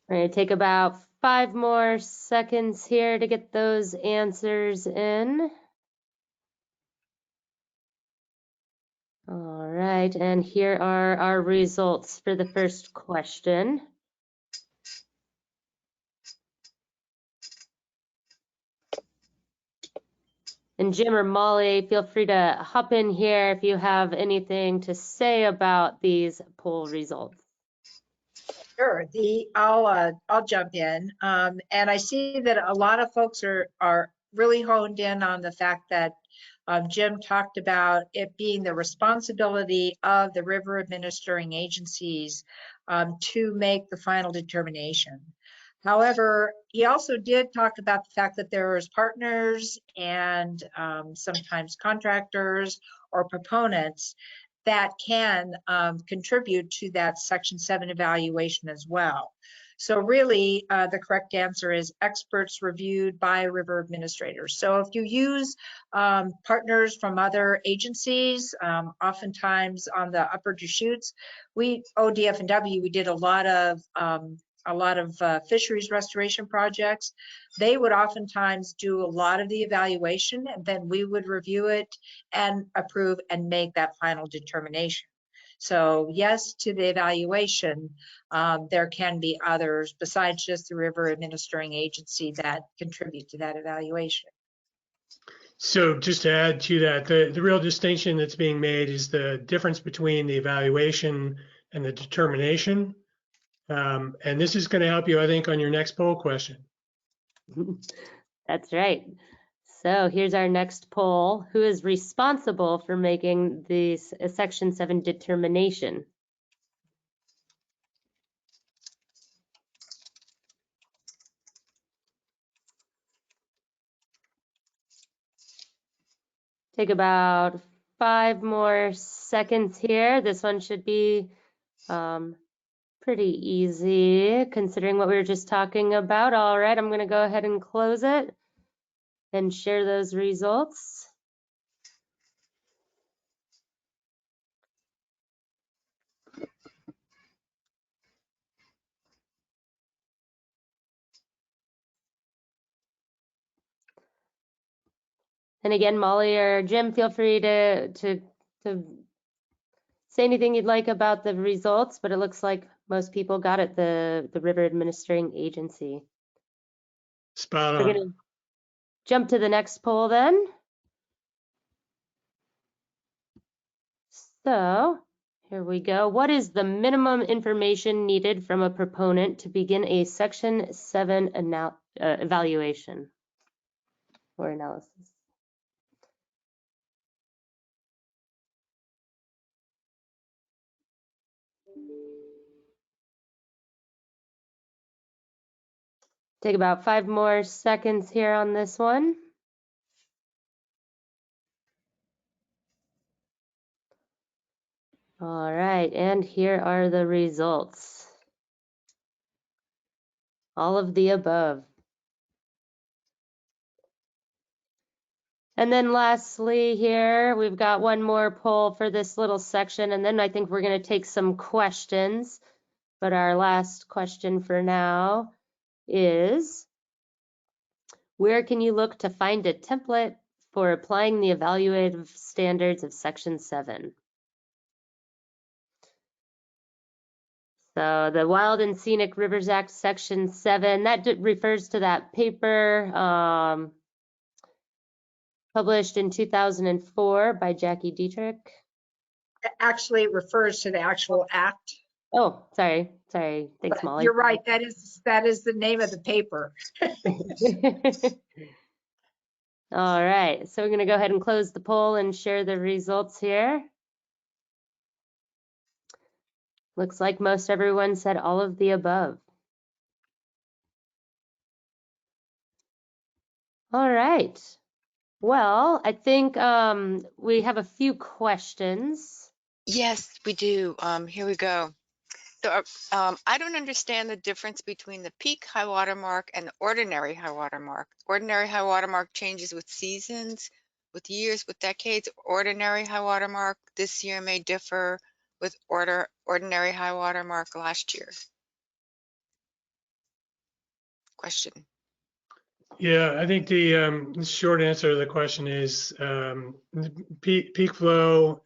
We're going to take about 5 more seconds here to get those answers in. All right, and here are our results for the first question. And Jim or Molly, feel free to hop in here if you have anything to say about these poll results. Sure. I'll jump in. And I see that a lot of folks are really honed in on the fact that Jim talked about it being the responsibility of the river administering agencies to make the final determination. However, he also did talk about the fact that there is partners and sometimes contractors or proponents that can contribute to that Section 7 evaluation as well. So really, the correct answer is experts reviewed by river administrators. So if you use partners from other agencies, oftentimes on the upper Deschutes, ODF&W, we did a lot of fisheries restoration projects. They would oftentimes do a lot of the evaluation, and then we would review it and approve and make that final determination. So yes to the evaluation. There can be others besides just the river administering agency that contribute to that evaluation. So just to add to that, the real distinction that's being made is the difference between the evaluation and the determination. And this is going to help you, I think, on your next poll question. That's right. So here's our next poll. Who is responsible for making this Section 7 determination? Take about 5 more seconds here. This one should be pretty easy considering what we were just talking about. All right, I'm going to go ahead and close it and share those results. And again, Mollie or Jim, feel free to say anything you'd like about the results, but it looks like most people got it, the river administering agency. Spot We're on. going to jump to the next poll then. So here we go. What is the minimum information needed from a proponent to begin a Section 7 evaluation or analysis? Take about 5 more seconds here on this one. All right, and here are the results. All of the above. And then lastly here, we've got one more poll for this little section, and then I think we're going to take some questions. But our last question for now is, where can you look to find a template for applying the evaluative standards of Section 7? So the Wild and Scenic Rivers Act, Section 7, that refers to that paper published in 2004 by Jackie Dietrich. Actually, it refers to the actual act. Oh, sorry. Thanks, Mollie. You're right. That is the name of the paper. All right, so we're going to go ahead and close the poll and share the results here. Looks like most everyone said all of the above. All right. Well, I think we have a few questions. Yes, we do. Here we go. So I don't understand the difference between the peak high water mark and the ordinary high water mark. Ordinary high water mark changes with seasons, with years, with decades. Ordinary high water mark this year may differ with ordinary high water mark last year. Question. Yeah, I think the short answer to the question is peak flow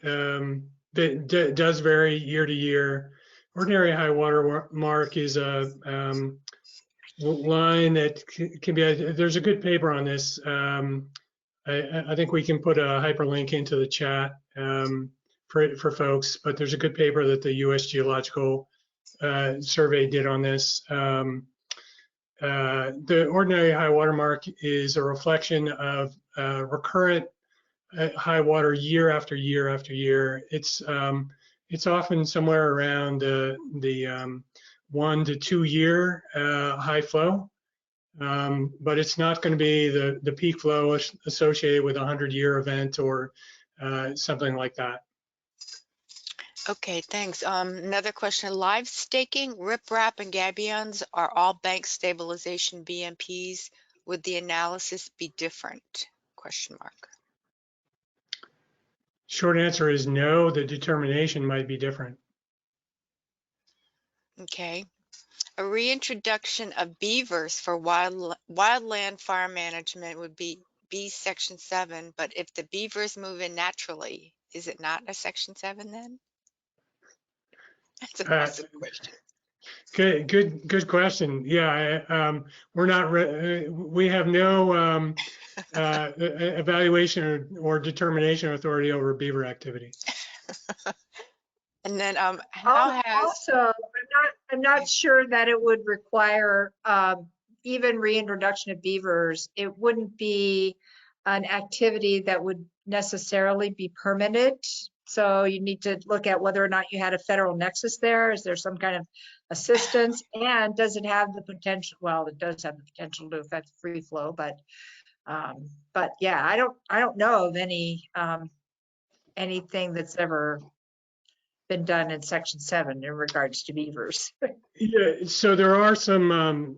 does vary year to year. Ordinary high water mark is a line that can be, there's a good paper on this. I think we can put a hyperlink into the chat for folks, but there's a good paper that the U.S. Geological Survey did on this. The ordinary high water mark is a reflection of recurrent high water year after year after year. It's often somewhere around the 1 to 2 year high flow, but it's not going to be the peak flow associated with a 100-year event or something like that. Okay, thanks. Another question, live staking, riprap, and gabions are all bank stabilization BMPs. Would the analysis be different? Question mark. Short answer is no, the determination might be different. Okay. A reintroduction of beavers for wildland farm management would be Section 7, but if the beavers move in naturally, is it not a Section 7 then? That's an awesome question. Good question. Yeah, we're not. We have no evaluation or determination authority over beaver activity. And then, how has also, I'm not sure that it would require even reintroduction of beavers. It wouldn't be an activity that would necessarily be permitted. So you need to look at whether or not you had a federal nexus there. Is there some kind of assistance? And does it have the potential? Well, it does have the potential to affect free flow, but yeah, I don't know of any anything that's ever been done in Section 7 in regards to beavers. Yeah, so there are some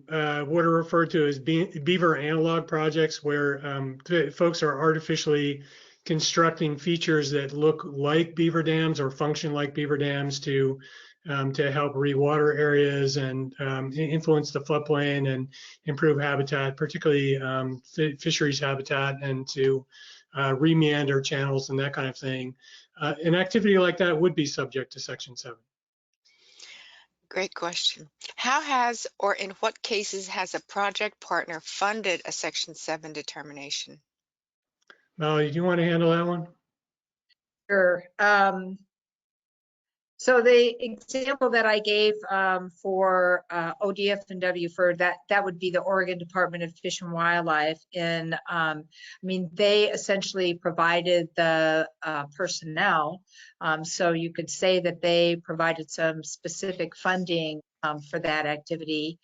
what are referred to as beaver analog projects where folks are artificially constructing features that look like beaver dams or function like beaver dams to help rewater areas and influence the floodplain and improve habitat, particularly fisheries habitat, and to remeander channels and that kind of thing. An activity like that would be subject to Section 7. Great question. How has or in what cases has a project partner funded a Section 7 determination? Mollie, do you want to handle that one? Sure. So the example that I gave for ODF&W for that would be the Oregon Department of Fish and Wildlife. And I mean, they essentially provided the personnel. So you could say that they provided some specific funding for that activity.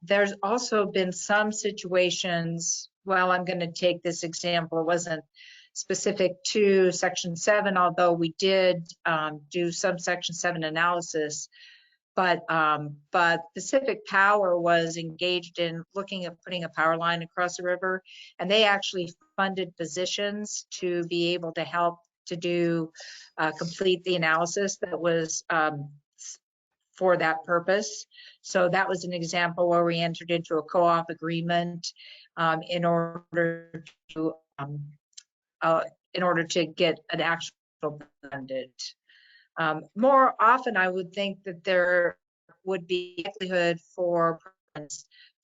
There's also been some situations, well, I'm going to take this example, it wasn't specific to Section 7, although we did do some Section 7 analysis, but Pacific Power was engaged in looking at putting a power line across the river, and they actually funded positions to be able to help to do complete the analysis that was for that purpose. So that was an example where we entered into a co-op agreement in order to get an actual funded. More often, I would think that there would be likelihood for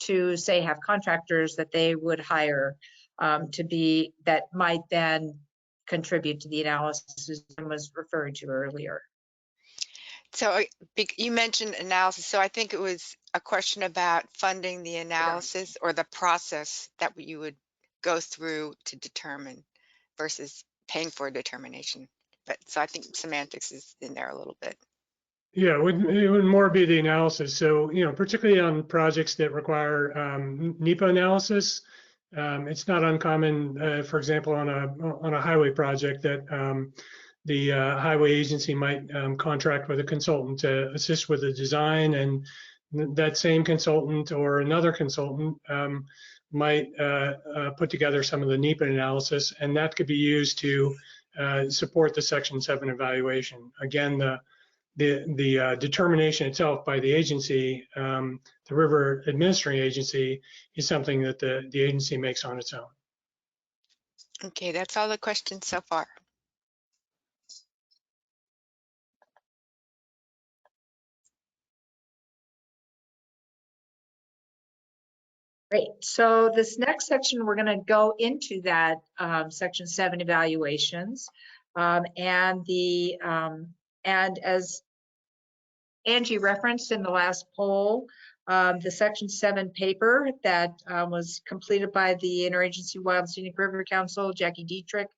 to say have contractors that they would hire to be that might then contribute to the analysis I was referring to earlier. So you mentioned analysis. So I think it was a question about funding the analysis or the process that you would go through to determine versus paying for a determination. But so I think semantics is in there a little bit. Yeah, it would more be the analysis. So, you know, particularly on projects that require NEPA analysis, it's not uncommon, for example, on a highway project that the highway agency might contract with a consultant to assist with the design, and that same consultant or another consultant might put together some of the NEPA analysis, and that could be used to support the Section 7 evaluation. Again, the determination itself by the agency, the river administering agency, is something that the agency makes on its own. Okay, that's all the questions so far. Great. So this next section, we're going to go into that Section 7 evaluations, and as Angie referenced in the last poll, The Section 7 paper that was completed by the Interagency Wild and Scenic River Council, Jackie Dietrich,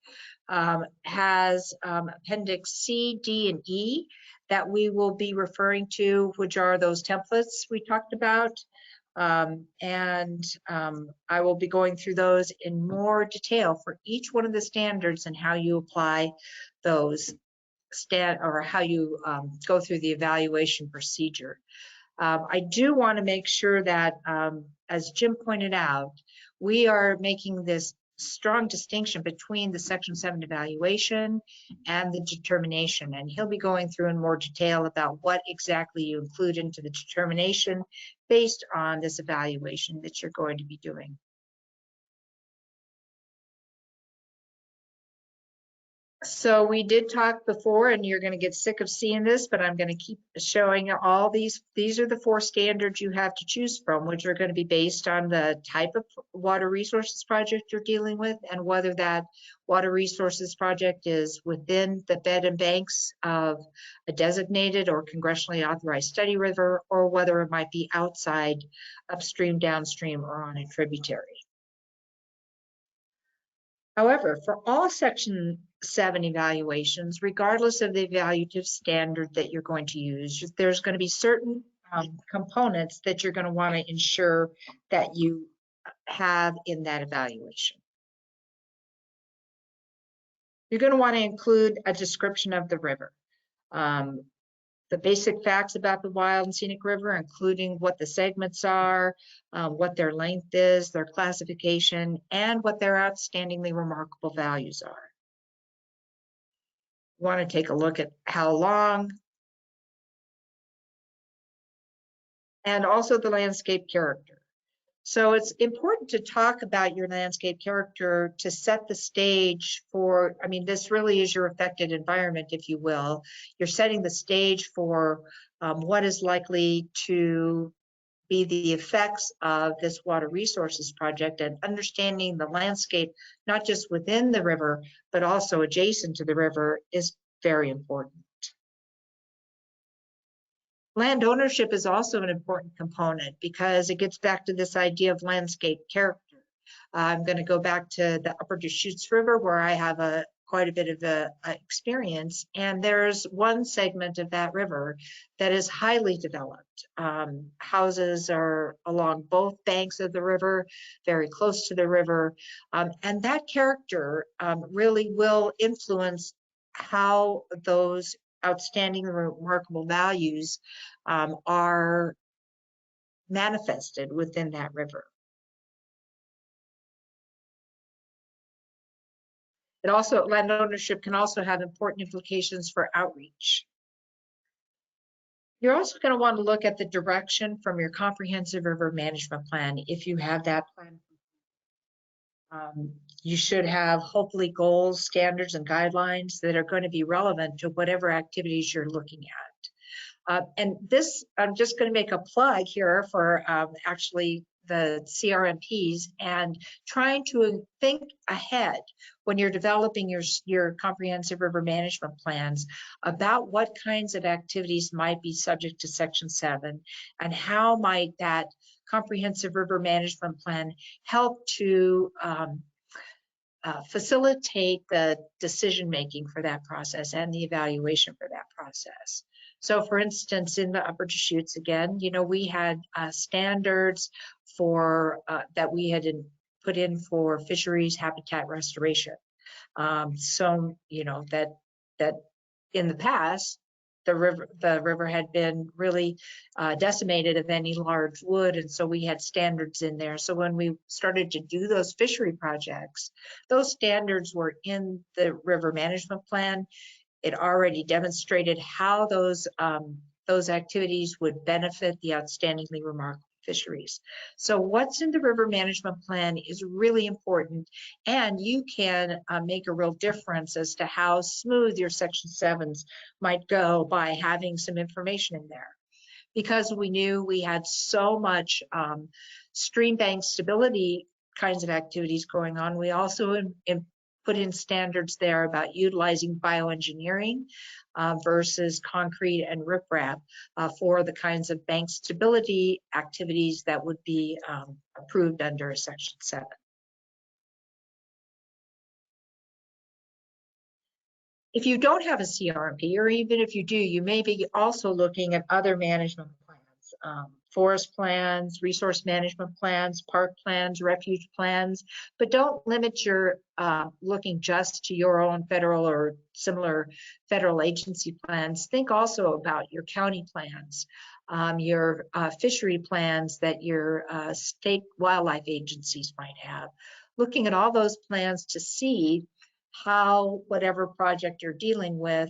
has Appendix C, D, and E that we will be referring to, which are those templates we talked about. I will be going through those in more detail for each one of the standards and how you apply those or how you go through the evaluation procedure. I do want to make sure that, as Jim pointed out, we are making this strong distinction between the Section 7 evaluation and the determination. And he'll be going through in more detail about what exactly you include into the determination based on this evaluation that you're going to be doing. So we did talk before, and you're going to get sick of seeing this, but I'm going to keep showing you all these. These are the 4 standards you have to choose from, which are going to be based on the type of water resources project you're dealing with and whether that water resources project is within the bed and banks of a designated or congressionally authorized study river, or whether it might be outside, upstream, downstream, or on a tributary. However, for all Section 7 evaluations, regardless of the evaluative standard that you're going to use, there's going to be certain components that you're going to want to ensure that you have in that evaluation. You're going to want to include a description of the river. The basic facts about the Wild and Scenic River, including what the segments are, what their length is, their classification, and what their outstandingly remarkable values are. You want to take a look at how long, and also the landscape character. So it's important to talk about your landscape character to set the stage for, I mean, this really is your affected environment, if you will. You're setting the stage for what is likely to be the effects of this water resources project, and understanding the landscape, not just within the river, but also adjacent to the river, is very important. Land ownership is also an important component because it gets back to this idea of landscape character. I'm going to go back to the Upper Deschutes River, where I have quite a bit of experience, and there's one segment of that river that is highly developed. Houses are along both banks of the river, very close to the river, and that character really will influence how those outstanding remarkable values are manifested within that river. Land ownership can also have important implications for outreach. You're also going to want to look at the direction from your comprehensive river management plan if you have that plan. You should have hopefully goals, standards, and guidelines that are going to be relevant to whatever activities you're looking at. And this, I'm just going to make a plug here for actually the CRMPs and trying to think ahead when you're developing your comprehensive river management plans about what kinds of activities might be subject to Section 7 and how might that comprehensive river management plan help to facilitate the decision making for that process and the evaluation for that process. So for instance, in the Upper Deschutes, again, you know, we had standards for that we had put in for fisheries habitat restoration. So, you know, that in the past, the river had been really decimated of any large wood, and so we had standards in there. So when we started to do those fishery projects, those standards were in the river management plan. It already demonstrated how those activities would benefit the outstandingly remarkable fisheries. So what's in the river management plan is really important, and you can make a real difference as to how smooth your Section 7s might go by having some information in there. Because we knew we had so much stream bank stability kinds of activities going on, we also put in standards there about utilizing bioengineering versus concrete and riprap for the kinds of bank stability activities that would be approved under Section 7. If you don't have a CRMP, or even if you do, you may be also looking at other management plans, forest plans, resource management plans, park plans, refuge plans, but don't limit your looking just to your own federal or similar federal agency plans. Think also about your county plans, your fishery plans that your state wildlife agencies might have. Looking at all those plans to see how whatever project you're dealing with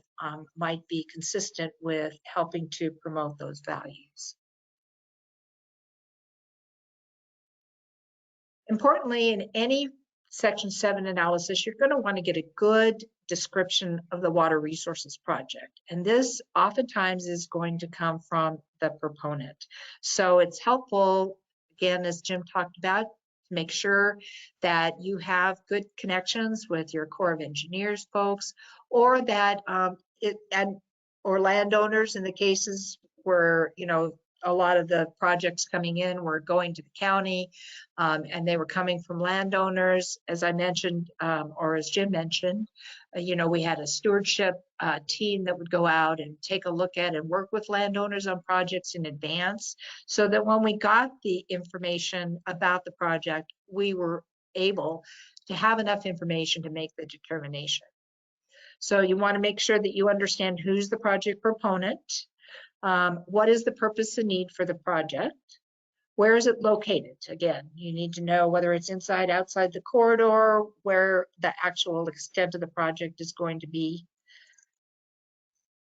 might be consistent with helping to promote those values. Importantly, in any Section 7 analysis, you're going to want to get a good description of the water resources project. And this oftentimes is going to come from the proponent. So it's helpful, again, as Jim talked about, to make sure that you have good connections with your Corps of Engineers folks, or that or landowners in the cases where, you know, a lot of the projects coming in were going to the county and they were coming from landowners, as I mentioned, or as Jim mentioned. You know, we had a stewardship team that would go out and take a look at and work with landowners on projects in advance, so that when we got the information about the project, we were able to have enough information to make the determination. So you want to make sure that you understand who's the project proponent. What is the purpose and need for the project? Where is it located? Again, you need to know whether it's inside, outside the corridor, where the actual extent of the project is going to be.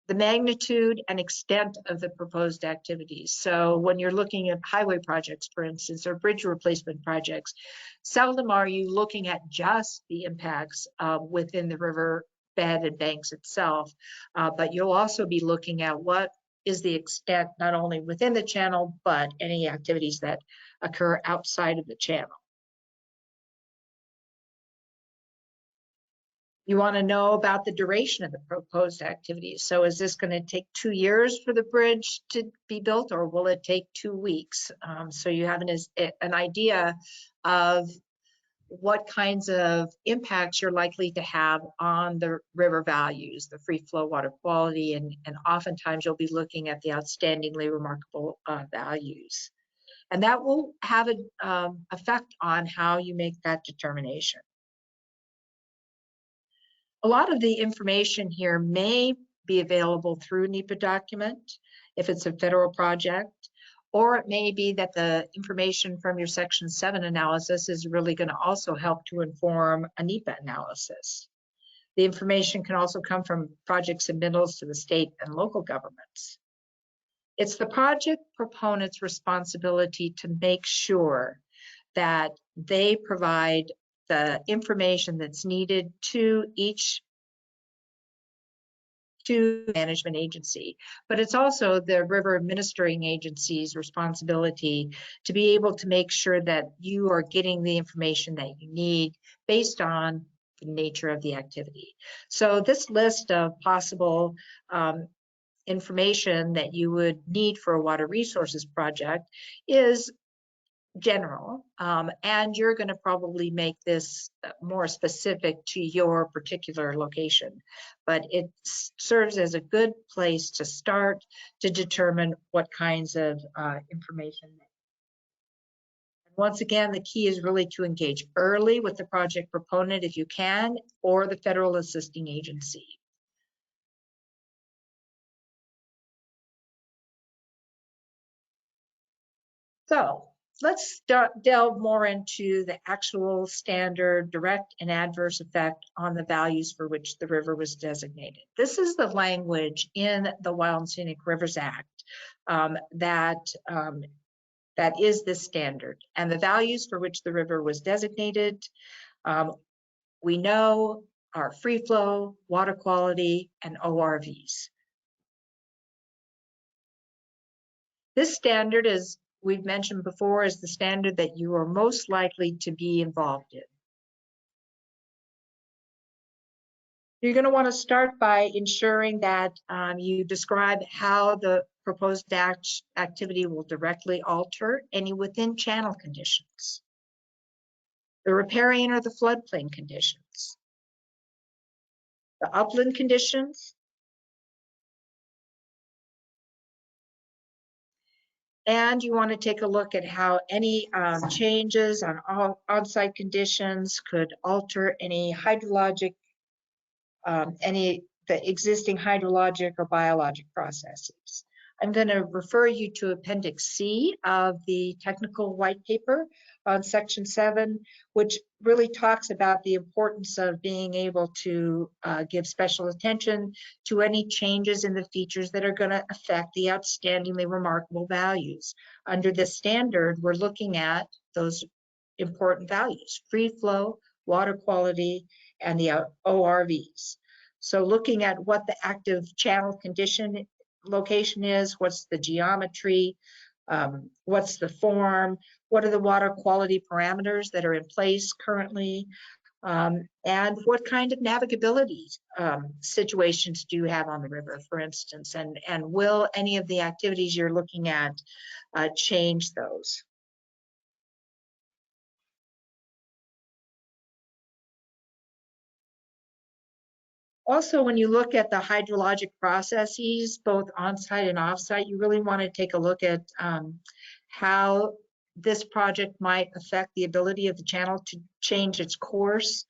The magnitude and extent of the proposed activities. So when you're looking at highway projects, for instance, or bridge replacement projects, seldom are you looking at just the impacts within the river bed and banks itself, but you'll also be looking at what is the extent not only within the channel, but any activities that occur outside of the channel. You want to know about the duration of the proposed activities. So is this going to take 2 years for the bridge to be built, or will it take 2 weeks? So you have an idea of what kinds of impacts you're likely to have on the river values, the free flow water quality, and oftentimes you'll be looking at the outstandingly remarkable values. And that will have an effect on how you make that determination. A lot of the information here may be available through a NEPA document if it's a federal project, or it may be that the information from your Section 7 analysis is really going to also help to inform a NEPA analysis. The information can also come from project submittals to the state and local governments. It's the project proponent's responsibility to make sure that they provide the information that's needed to each management agency, but it's also the river administering agency's responsibility to be able to make sure that you are getting the information that you need based on the nature of the activity. So this list of possible information that you would need for a water resources project is general, and you're going to probably make this more specific to your particular location, but it serves as a good place to start to determine what kinds of information. And once again, the key is really to engage early with the project proponent if you can, or the federal assisting agency. So let's delve more into the actual standard direct and adverse effect on the values for which the river was designated. This is the language in the Wild and Scenic Rivers Act that is the standard, and the values for which the river was designated, we know are free flow, water quality, and ORVs. This standard, as we've mentioned before, is the standard that you are most likely to be involved in. You're going to want to start by ensuring that you describe how the proposed activity will directly alter any within channel conditions, the riparian or the floodplain conditions, the upland conditions, and you want to take a look at how any changes on on-site conditions could alter any hydrologic, the existing hydrologic or biologic processes. I'm going to refer you to Appendix C of the technical white paper on Section 7, which really talks about the importance of being able to give special attention to any changes in the features that are going to affect the outstandingly remarkable values. Under this standard, we're looking at those important values: free flow, water quality, and the ORVs. So looking at what the active channel condition location is, what's the geometry, what's the form, what are the water quality parameters that are in place currently, and what kind of navigability situations do you have on the river, for instance, and will any of the activities you're looking at change those? Also, when you look at the hydrologic processes, both on-site and off-site, you really want to take a look at how this project might affect the ability of the channel to change its course,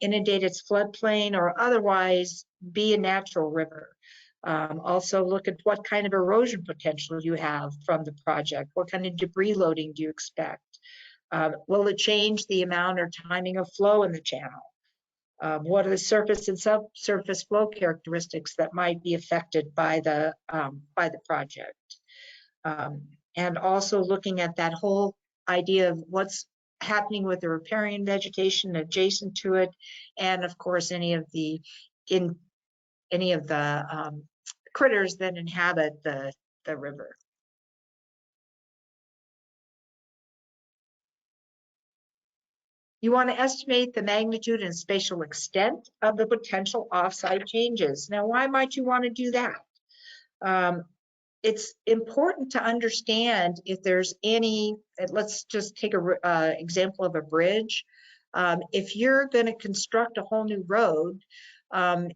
inundate its floodplain, or otherwise be a natural river. Also look at what kind of erosion potential you have from the project. What kind of debris loading do you expect? Will it change the amount or timing of flow in the channel? What are the surface and subsurface flow characteristics that might be affected by the project? And also looking at that whole idea of what's happening with the riparian vegetation adjacent to it, and of course any of the critters that inhabit the river. You want to estimate the magnitude and spatial extent of the potential offsite changes. Now, why might you want to do that? It's important to understand if there's any, let's just take an example of a bridge. If you're going to construct a whole new road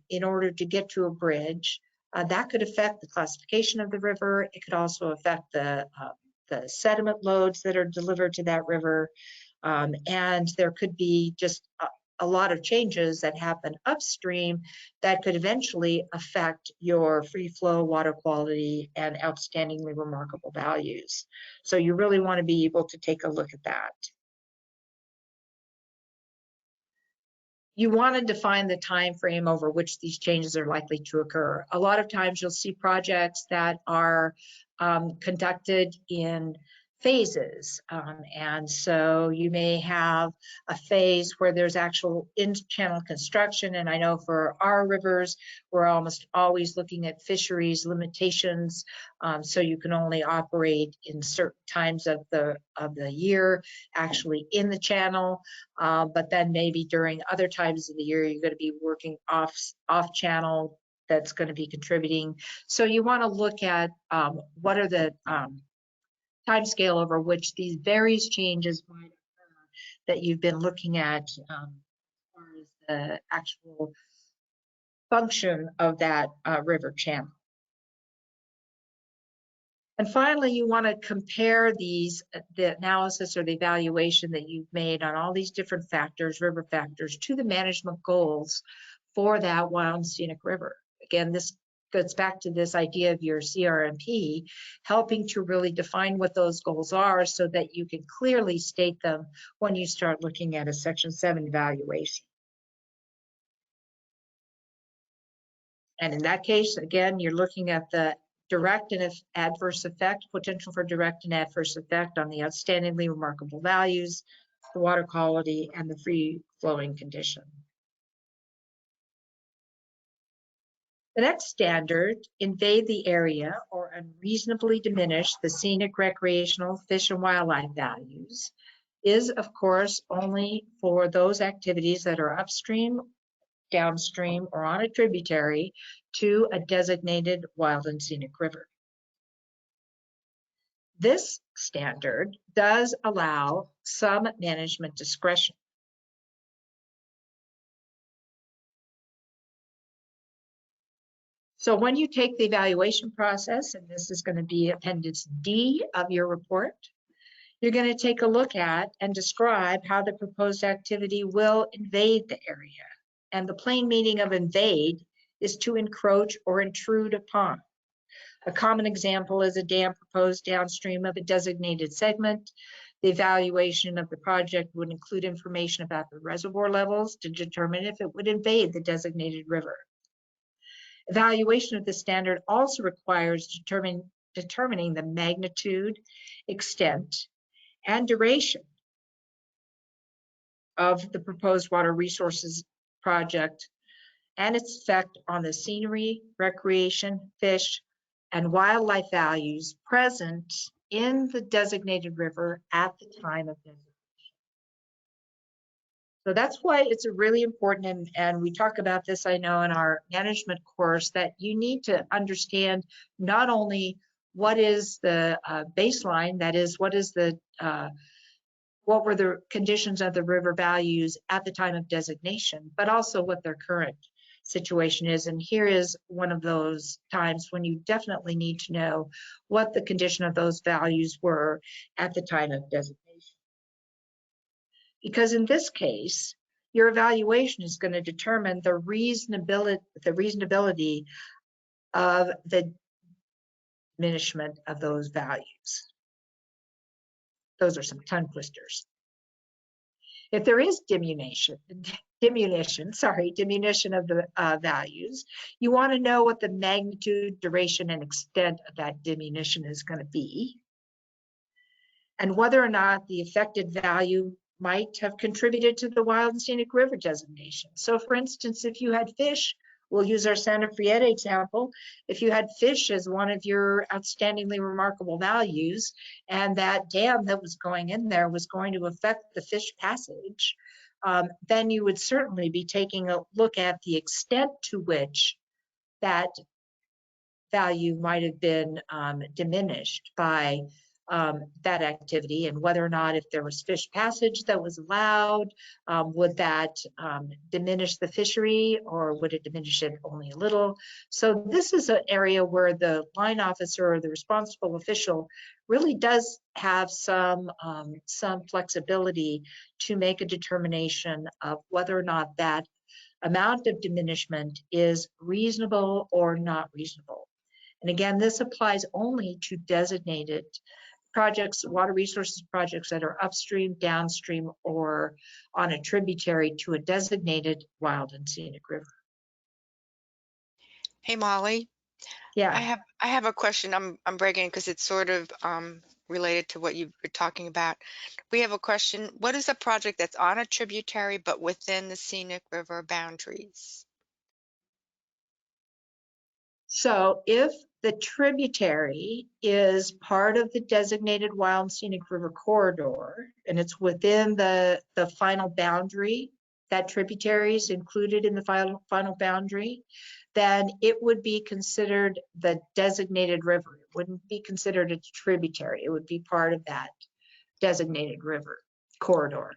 in order to get to a bridge, that could affect the classification of the river. It could also affect the sediment loads that are delivered to that river. And there could be just a lot of changes that happen upstream that could eventually affect your free flow, water quality, and outstandingly remarkable values. So you really want to be able to take a look at that. You want to define the time frame over which these changes are likely to occur. A lot of times you'll see projects that are conducted in phases. And so you may have a phase where there's actual in-channel construction. And I know for our rivers, we're almost always looking at fisheries limitations. So you can only operate in certain times of the year actually in the channel. But then maybe during other times of the year, you're going to be working off channel that's going to be contributing. So you want to look at what are the time scale over which these various changes might occur that you've been looking at as far as the actual function of that river channel. And finally, you want to compare the analysis or the evaluation that you've made on all these different factors, river factors, to the management goals for that wild and scenic river. Again, this goes back to this idea of your CRMP, helping to really define what those goals are so that you can clearly state them when you start looking at a Section 7 evaluation. And in that case, again, you're looking at the direct and adverse effect, potential for direct and adverse effect on the outstandingly remarkable values, the water quality, and the free flowing condition. The next standard, invade the area or unreasonably diminish the scenic, recreational, fish and wildlife values, is of course only for those activities that are upstream downstream, or on a tributary to a designated wild and scenic river. This standard does allow some management discretion. So when you take the evaluation process, and this is going to be Appendix D of your report, you're going to take a look at and describe how the proposed activity will invade the area. And the plain meaning of invade is to encroach or intrude upon. A common example is a dam proposed downstream of a designated segment. The evaluation of the project would include information about the reservoir levels to determine if it would invade the designated river. Evaluation of the standard also requires determining the magnitude, extent, and duration of the proposed water resources project and its effect on the scenery, recreation, fish, and wildlife values present in the designated river at the time of designation. So that's why it's really important, and we talk about this, I know, in our management course, that you need to understand not only what is the baseline, that is, what were the conditions of the river values at the time of designation, but also what their current situation is. And here is one of those times when you definitely need to know what the condition of those values were at the time of designation. Because in this case, your evaluation is going to determine the reasonability of the diminishment of those values. Those are some tongue twisters. If there is diminution of the values, you want to know what the magnitude, duration, and extent of that diminution is going to be, and whether or not the affected value might have contributed to the wild and scenic river designation. So for instance, if you had fish, we'll use our Santa Frieta example. If you had fish as one of your outstandingly remarkable values, and that dam that was going in there was going to affect the fish passage, then you would certainly be taking a look at the extent to which that value might have been diminished by that activity, and whether or not, if there was fish passage that was allowed, would that diminish the fishery, or would it diminish it only a little? So this is an area where the line officer or the responsible official really does have some flexibility to make a determination of whether or not that amount of diminishment is reasonable or not reasonable. And again, this applies only to designated projects, water resources projects that are upstream, downstream, or on a tributary to a designated wild and scenic river. Hey, Molly. Yeah. I have a question. I'm breaking because it's sort of related to what you were talking about. We have a question. What is a project that's on a tributary but within the scenic river boundaries? So if the tributary is part of the designated wild and scenic river corridor, and it's within the final boundary, that tributary is included in the final boundary, then it would be considered the designated river. It wouldn't be considered a tributary. It would be part of that designated river corridor.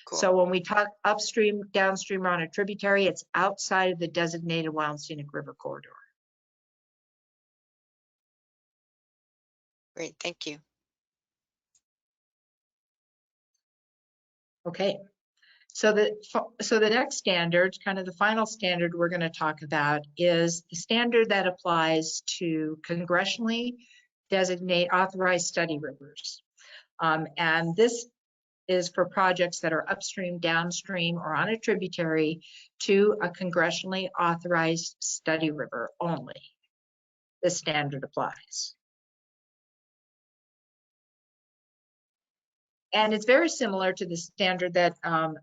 Cool. So when we talk upstream, downstream, or on a tributary, it's outside of the designated wild and scenic river corridor. Great, thank you. Okay, so the next standard, kind of the final standard we're going to talk about, is the standard that applies to congressionally authorized study rivers. And this is for projects that are upstream, downstream, or on a tributary to a congressionally authorized study river only. This standard applies. And it's very similar to the standard that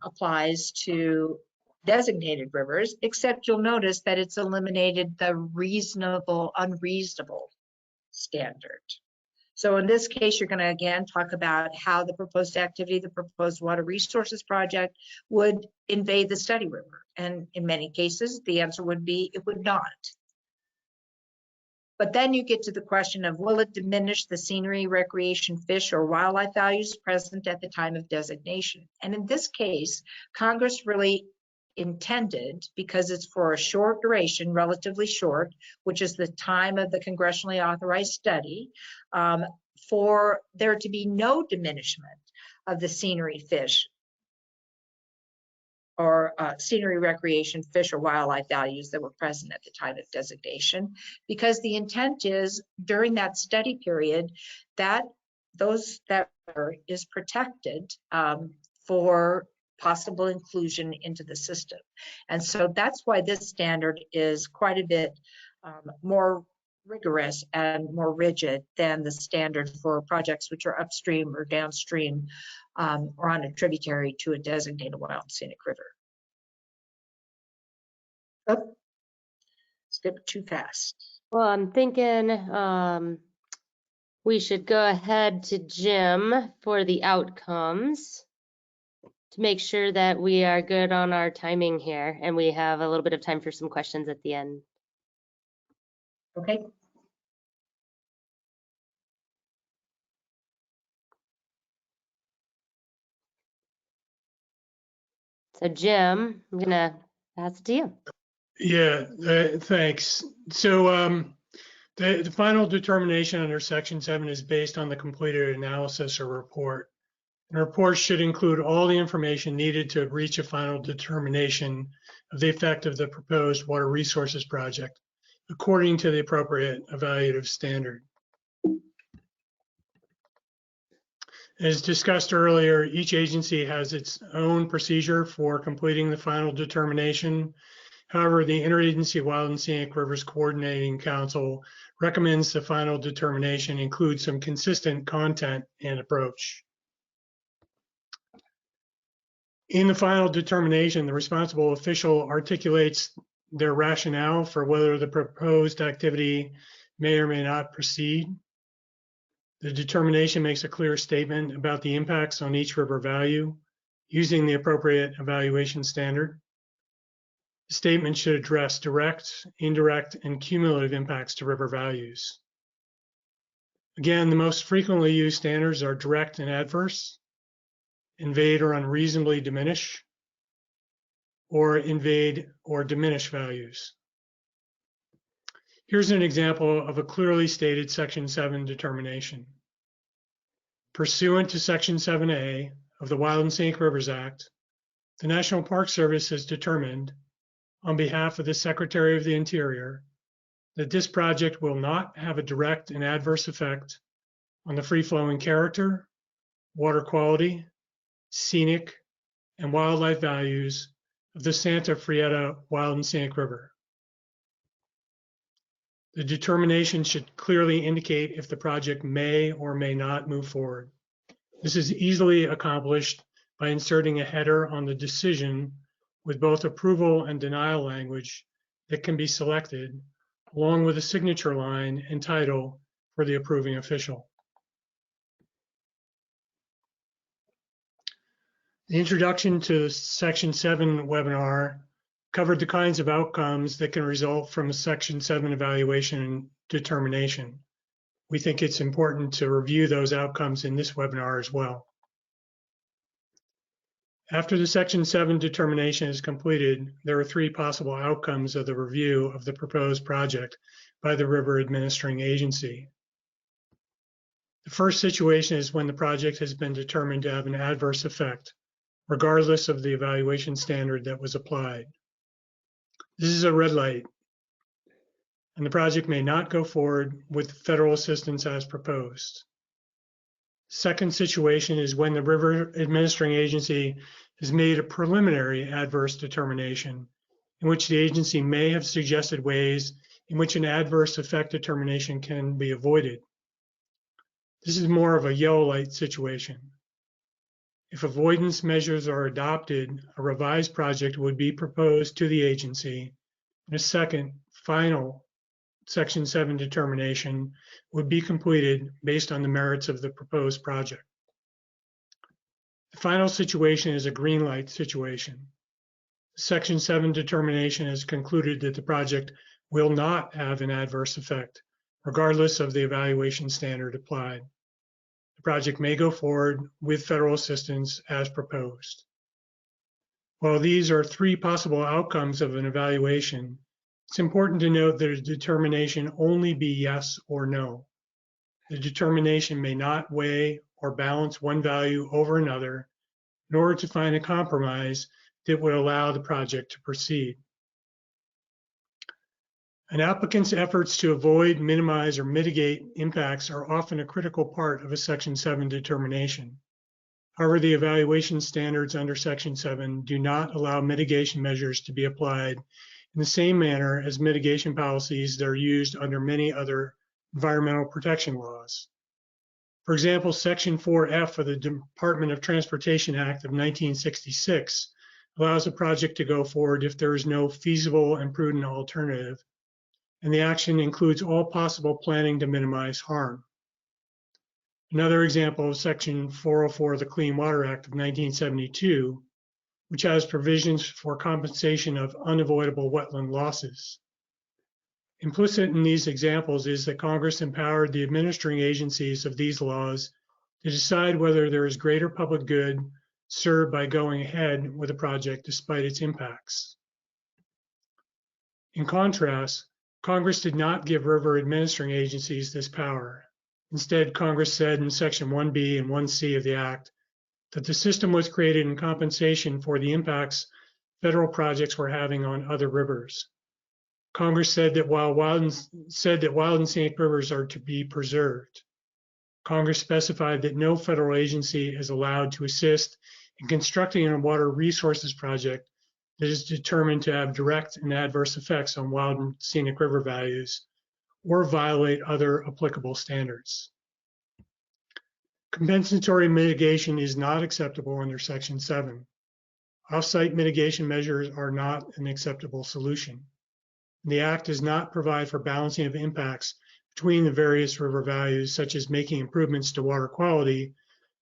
applies to designated rivers, except you'll notice that it's eliminated the reasonable, unreasonable standard. So in this case, you're going to again talk about how the proposed activity, the proposed water resources project would invade the study river. And in many cases, the answer would be it would not. But then you get to the question of, will it diminish the scenery, recreation, fish, or wildlife values present at the time of designation? And in this case, Congress really intended, because it's for a short duration, relatively short, which is the time of the congressionally authorized study, for there to be no diminishment of the scenery, fish, or scenery, recreation, fish, or wildlife values that were present at the time of designation, because the intent is during that study period that that is protected for possible inclusion into the system. And so that's why this standard is quite a bit more rigorous and more rigid than the standard for projects which are upstream or downstream or on a tributary to a designated wild and scenic river. Oh, skip too fast. Well, I'm thinking we should go ahead to Jim for the outcomes to make sure that we are good on our timing here and we have a little bit of time for some questions at the end. Okay. So Jim, I'm gonna pass it to you. Yeah, thanks. So the final determination under Section 7 is based on the completed analysis or report. The report should include all the information needed to reach a final determination of the effect of the proposed water resources project, according to the appropriate evaluative standard. As discussed earlier, each agency has its own procedure for completing the final determination. However, the Interagency Wild and Scenic Rivers Coordinating Council recommends the final determination include some consistent content and approach. In the final determination, the responsible official articulates their rationale for whether the proposed activity may or may not proceed. The determination makes a clear statement about the impacts on each river value using the appropriate evaluation standard. The statement should address direct, indirect, and cumulative impacts to river values. Again, the most frequently used standards are direct and adverse, invade or unreasonably diminish, or invade or diminish values. Here's an example of a clearly stated Section 7 determination. Pursuant to Section 7A of the Wild and Scenic Rivers Act, the National Park Service has determined, on behalf of the Secretary of the Interior, that this project will not have a direct and adverse effect on the free-flowing character, water quality, scenic, and wildlife values of the Santa Frieta Wild and Scenic River. The determination should clearly indicate if the project may or may not move forward. This is easily accomplished by inserting a header on the decision with both approval and denial language that can be selected, along with a signature line and title for the approving official. The introduction to Section 7 webinar covered the kinds of outcomes that can result from a Section 7 evaluation and determination. We think it's important to review those outcomes in this webinar as well. After the Section 7 determination is completed, there are three possible outcomes of the review of the proposed project by the river administering agency. The first situation is when the project has been determined to have an adverse effect, regardless of the evaluation standard that was applied. This is a red light, and the project may not go forward with federal assistance as proposed. Second situation is when the river administering agency has made a preliminary adverse determination in which the agency may have suggested ways in which an adverse effect determination can be avoided. This is more of a yellow light situation. If avoidance measures are adopted, a revised project would be proposed to the agency, and a second, final Section 7 determination would be completed based on the merits of the proposed project. The final situation is a green light situation. Section 7 determination has concluded that the project will not have an adverse effect, regardless of the evaluation standard applied. The project may go forward with federal assistance as proposed. While these are three possible outcomes of an evaluation, it's important to note that a determination only be yes or no. The determination may not weigh or balance one value over another in order to find a compromise that would allow the project to proceed. An applicant's efforts to avoid, minimize, or mitigate impacts are often a critical part of a Section 7 determination. However, the evaluation standards under Section 7 do not allow mitigation measures to be applied in the same manner as mitigation policies that are used under many other environmental protection laws. For example, Section 4F of the Department of Transportation Act of 1966 allows a project to go forward if there is no feasible and prudent alternative, and the action includes all possible planning to minimize harm. Another example is Section 404 of the Clean Water Act of 1972, which has provisions for compensation of unavoidable wetland losses. Implicit in these examples is that Congress empowered the administering agencies of these laws to decide whether there is greater public good served by going ahead with a project despite its impacts. In contrast, Congress did not give river administering agencies this power. Instead, Congress said in Section 1B and 1C of the Act that the system was created in compensation for the impacts federal projects were having on other rivers. Congress said that while wild and scenic rivers are to be preserved, Congress specified that no federal agency is allowed to assist in constructing a water resources project that is determined to have direct and adverse effects on wild and scenic river values or violate other applicable standards. Compensatory mitigation is not acceptable under Section 7. Off-site mitigation measures are not an acceptable solution. The Act does not provide for balancing of impacts between the various river values, such as making improvements to water quality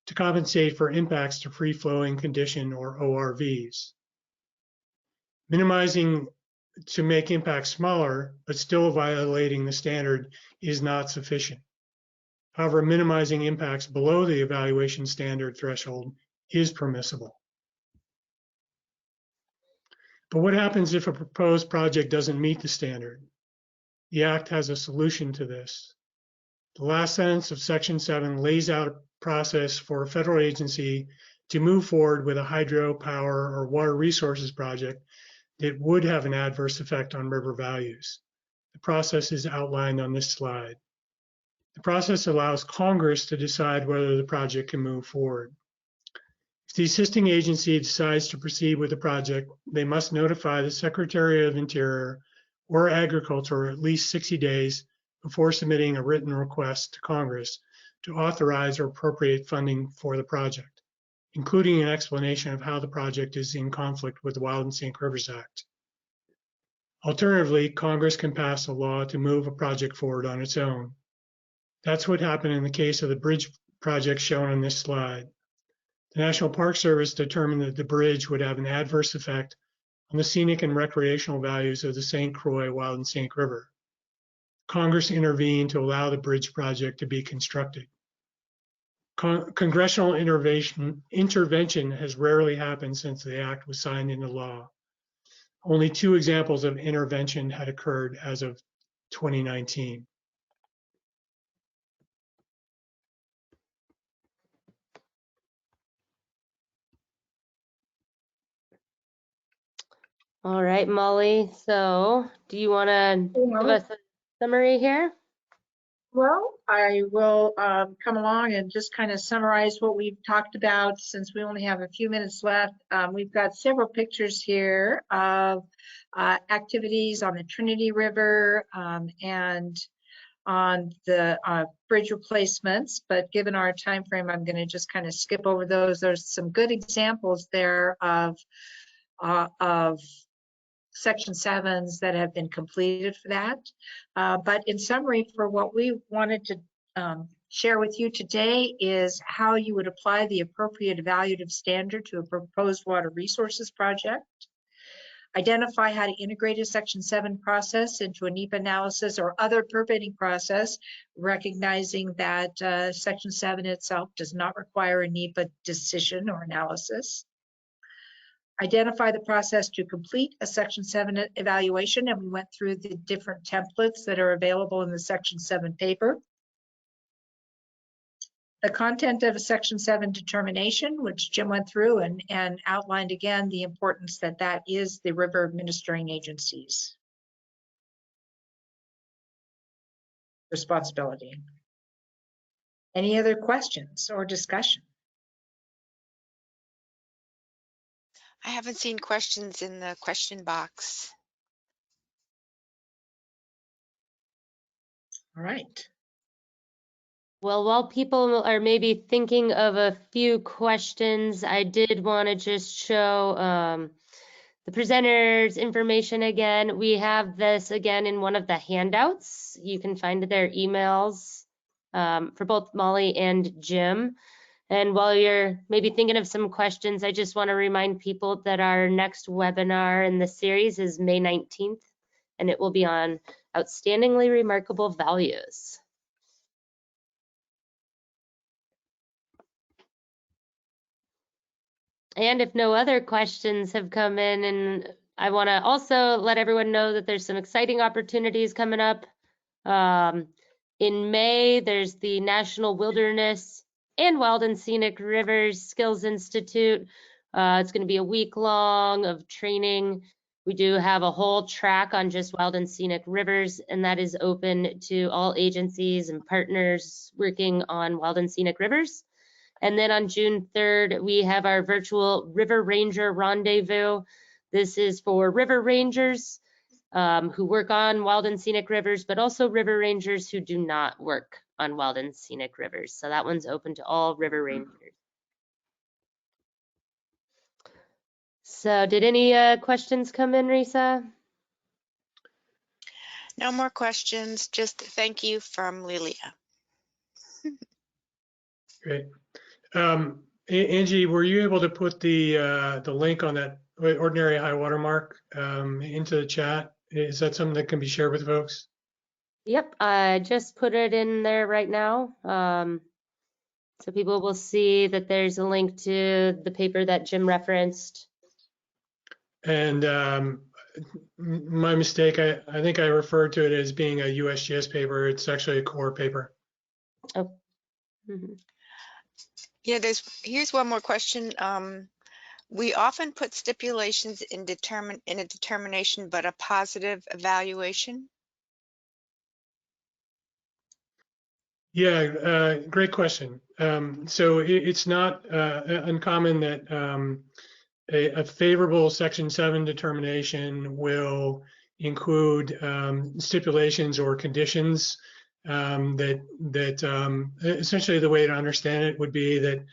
to compensate for impacts to free-flowing condition or ORVs. Minimizing to make impacts smaller, but still violating the standard is not sufficient. However, minimizing impacts below the evaluation standard threshold is permissible. But what happens if a proposed project doesn't meet the standard? The Act has a solution to this. The last sentence of Section 7 lays out a process for a federal agency to move forward with a hydro, power, or water resources project that would have an adverse effect on river values. The process is outlined on this slide. The process allows Congress to decide whether the project can move forward. If the assisting agency decides to proceed with the project, they must notify the Secretary of Interior or Agriculture at least 60 days before submitting a written request to Congress to authorize or appropriate funding for the project, including an explanation of how the project is in conflict with the Wild and Scenic Rivers Act. Alternatively, Congress can pass a law to move a project forward on its own. That's what happened in the case of the bridge project shown on this slide. The National Park Service determined that the bridge would have an adverse effect on the scenic and recreational values of the St. Croix Wild and Scenic River. Congress intervened to allow the bridge project to be constructed. Congressional intervention has rarely happened since the Act was signed into law. Only 2 examples of intervention had occurred as of 2019. All right, Molly. So do you want to give us a summary here? Well, I will come along and just kind of summarize what we've talked about since we only have a few minutes left. We've got several pictures here of activities on the Trinity River and on the bridge replacements, but given our time frame, I'm going to just kind of skip over those. There's some good examples there of Section 7s that have been completed for that. But in summary, for what we wanted to share with you today is how you would apply the appropriate evaluative standard to a proposed water resources project. Identify how to integrate a Section 7 process into a NEPA analysis or other permitting process, recognizing that Section 7 itself does not require a NEPA decision or analysis. Identify the process to complete a Section 7 evaluation, and we went through the different templates that are available in the Section 7 paper. The content of a Section 7 determination, which Jim went through and outlined again the importance that that is the river administering agency's responsibility. Any other questions or discussion? I haven't seen questions in the question box. All right. Well, while people are maybe thinking of a few questions, I did want to just show the presenters' information again. We have this again in one of the handouts. You can find their emails for both Mollie and Jim. And while you're maybe thinking of some questions, I just want to remind people that our next webinar in the series is May 19th, and it will be on outstandingly remarkable values. And if no other questions have come in, and I want to also let everyone know that there's some exciting opportunities coming up. In May, there's the National Wilderness and Wild and Scenic Rivers Skills Institute. It's going to be a week long of training. We do have a whole track on just wild and scenic rivers, and that is open to all agencies and partners working on wild and scenic rivers. And then on June 3rd, we have our virtual River Ranger Rendezvous. This is for river rangers who work on wild and scenic rivers, but also river rangers who do not work on wild and scenic rivers. So that one's open to all river rangers. So did any questions come in, Risa? No more questions, just thank you from Lilia. Great. Angie, were you able to put the link on that ordinary high water mark into the chat? Is that something that can be shared with folks? Yep, I just put it in there right now. So people will see that there's a link to the paper that Jim referenced. And my mistake, I think I referred to it as being a USGS paper. It's actually a core paper. Oh. Mm-hmm. Yeah, here's one more question. We often put stipulations in a determination, but a positive evaluation. Yeah, great question. So it's not uncommon that a favorable Section 7 determination will include stipulations or conditions that essentially the way to understand it would be that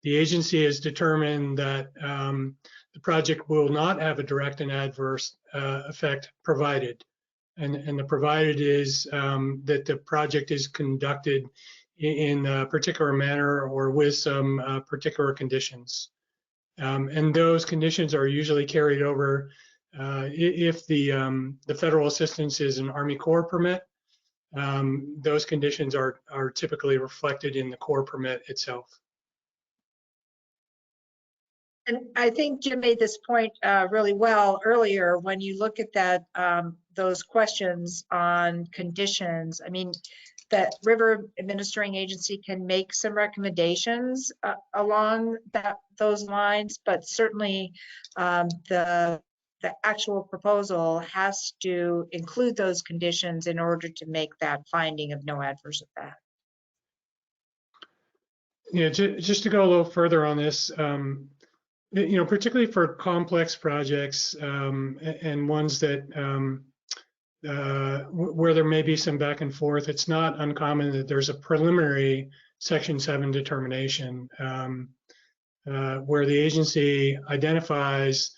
the agency has determined that the project will not have a direct and adverse effect provided. And the provided is that the project is conducted in a particular manner or with some particular conditions. And those conditions are usually carried over if the federal assistance is an Army Corps permit. Those conditions are typically reflected in the Corps permit itself. And I think Jim made this point really well earlier when you look at that those questions on conditions. I mean, that river administering agency can make some recommendations along those lines, but certainly the actual proposal has to include those conditions in order to make that finding of no adverse effect. Yeah, just to go a little further on this, you know, particularly for complex projects and ones that where there may be some back and forth, it's not uncommon that there's a preliminary Section 7 determination where the agency identifies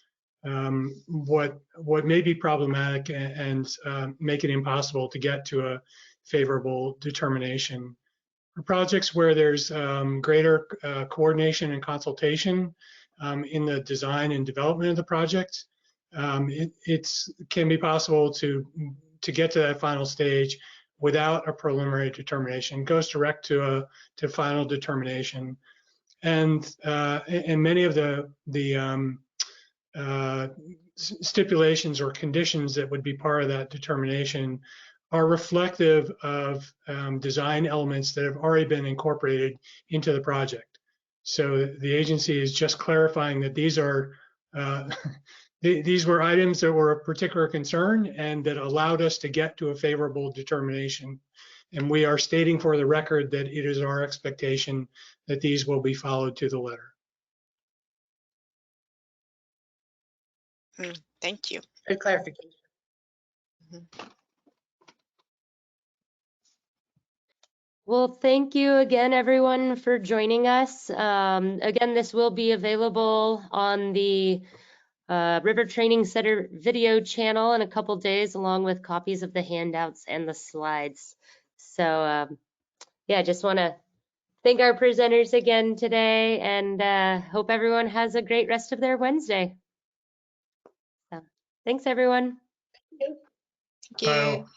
what may be problematic and make it impossible to get to a favorable determination. For projects where there's greater coordination and consultation in the design and development of the project, it can be possible to get to that final stage without a preliminary determination. It goes direct to final determination, and many of the stipulations or conditions that would be part of that determination are reflective of design elements that have already been incorporated into the project. So the agency is just clarifying that these are these were items that were of particular concern and that allowed us to get to a favorable determination. And we are stating for the record that it is our expectation that these will be followed to the letter. Thank you. Good clarification. Well, thank you again, everyone, for joining us. Again, this will be available on the River Training Center video channel in a couple days, along with copies of the handouts and the slides. So yeah, just want to thank our presenters again today, and hope everyone has a great rest of their Wednesday. So, thanks, everyone. Thank you. Kyle.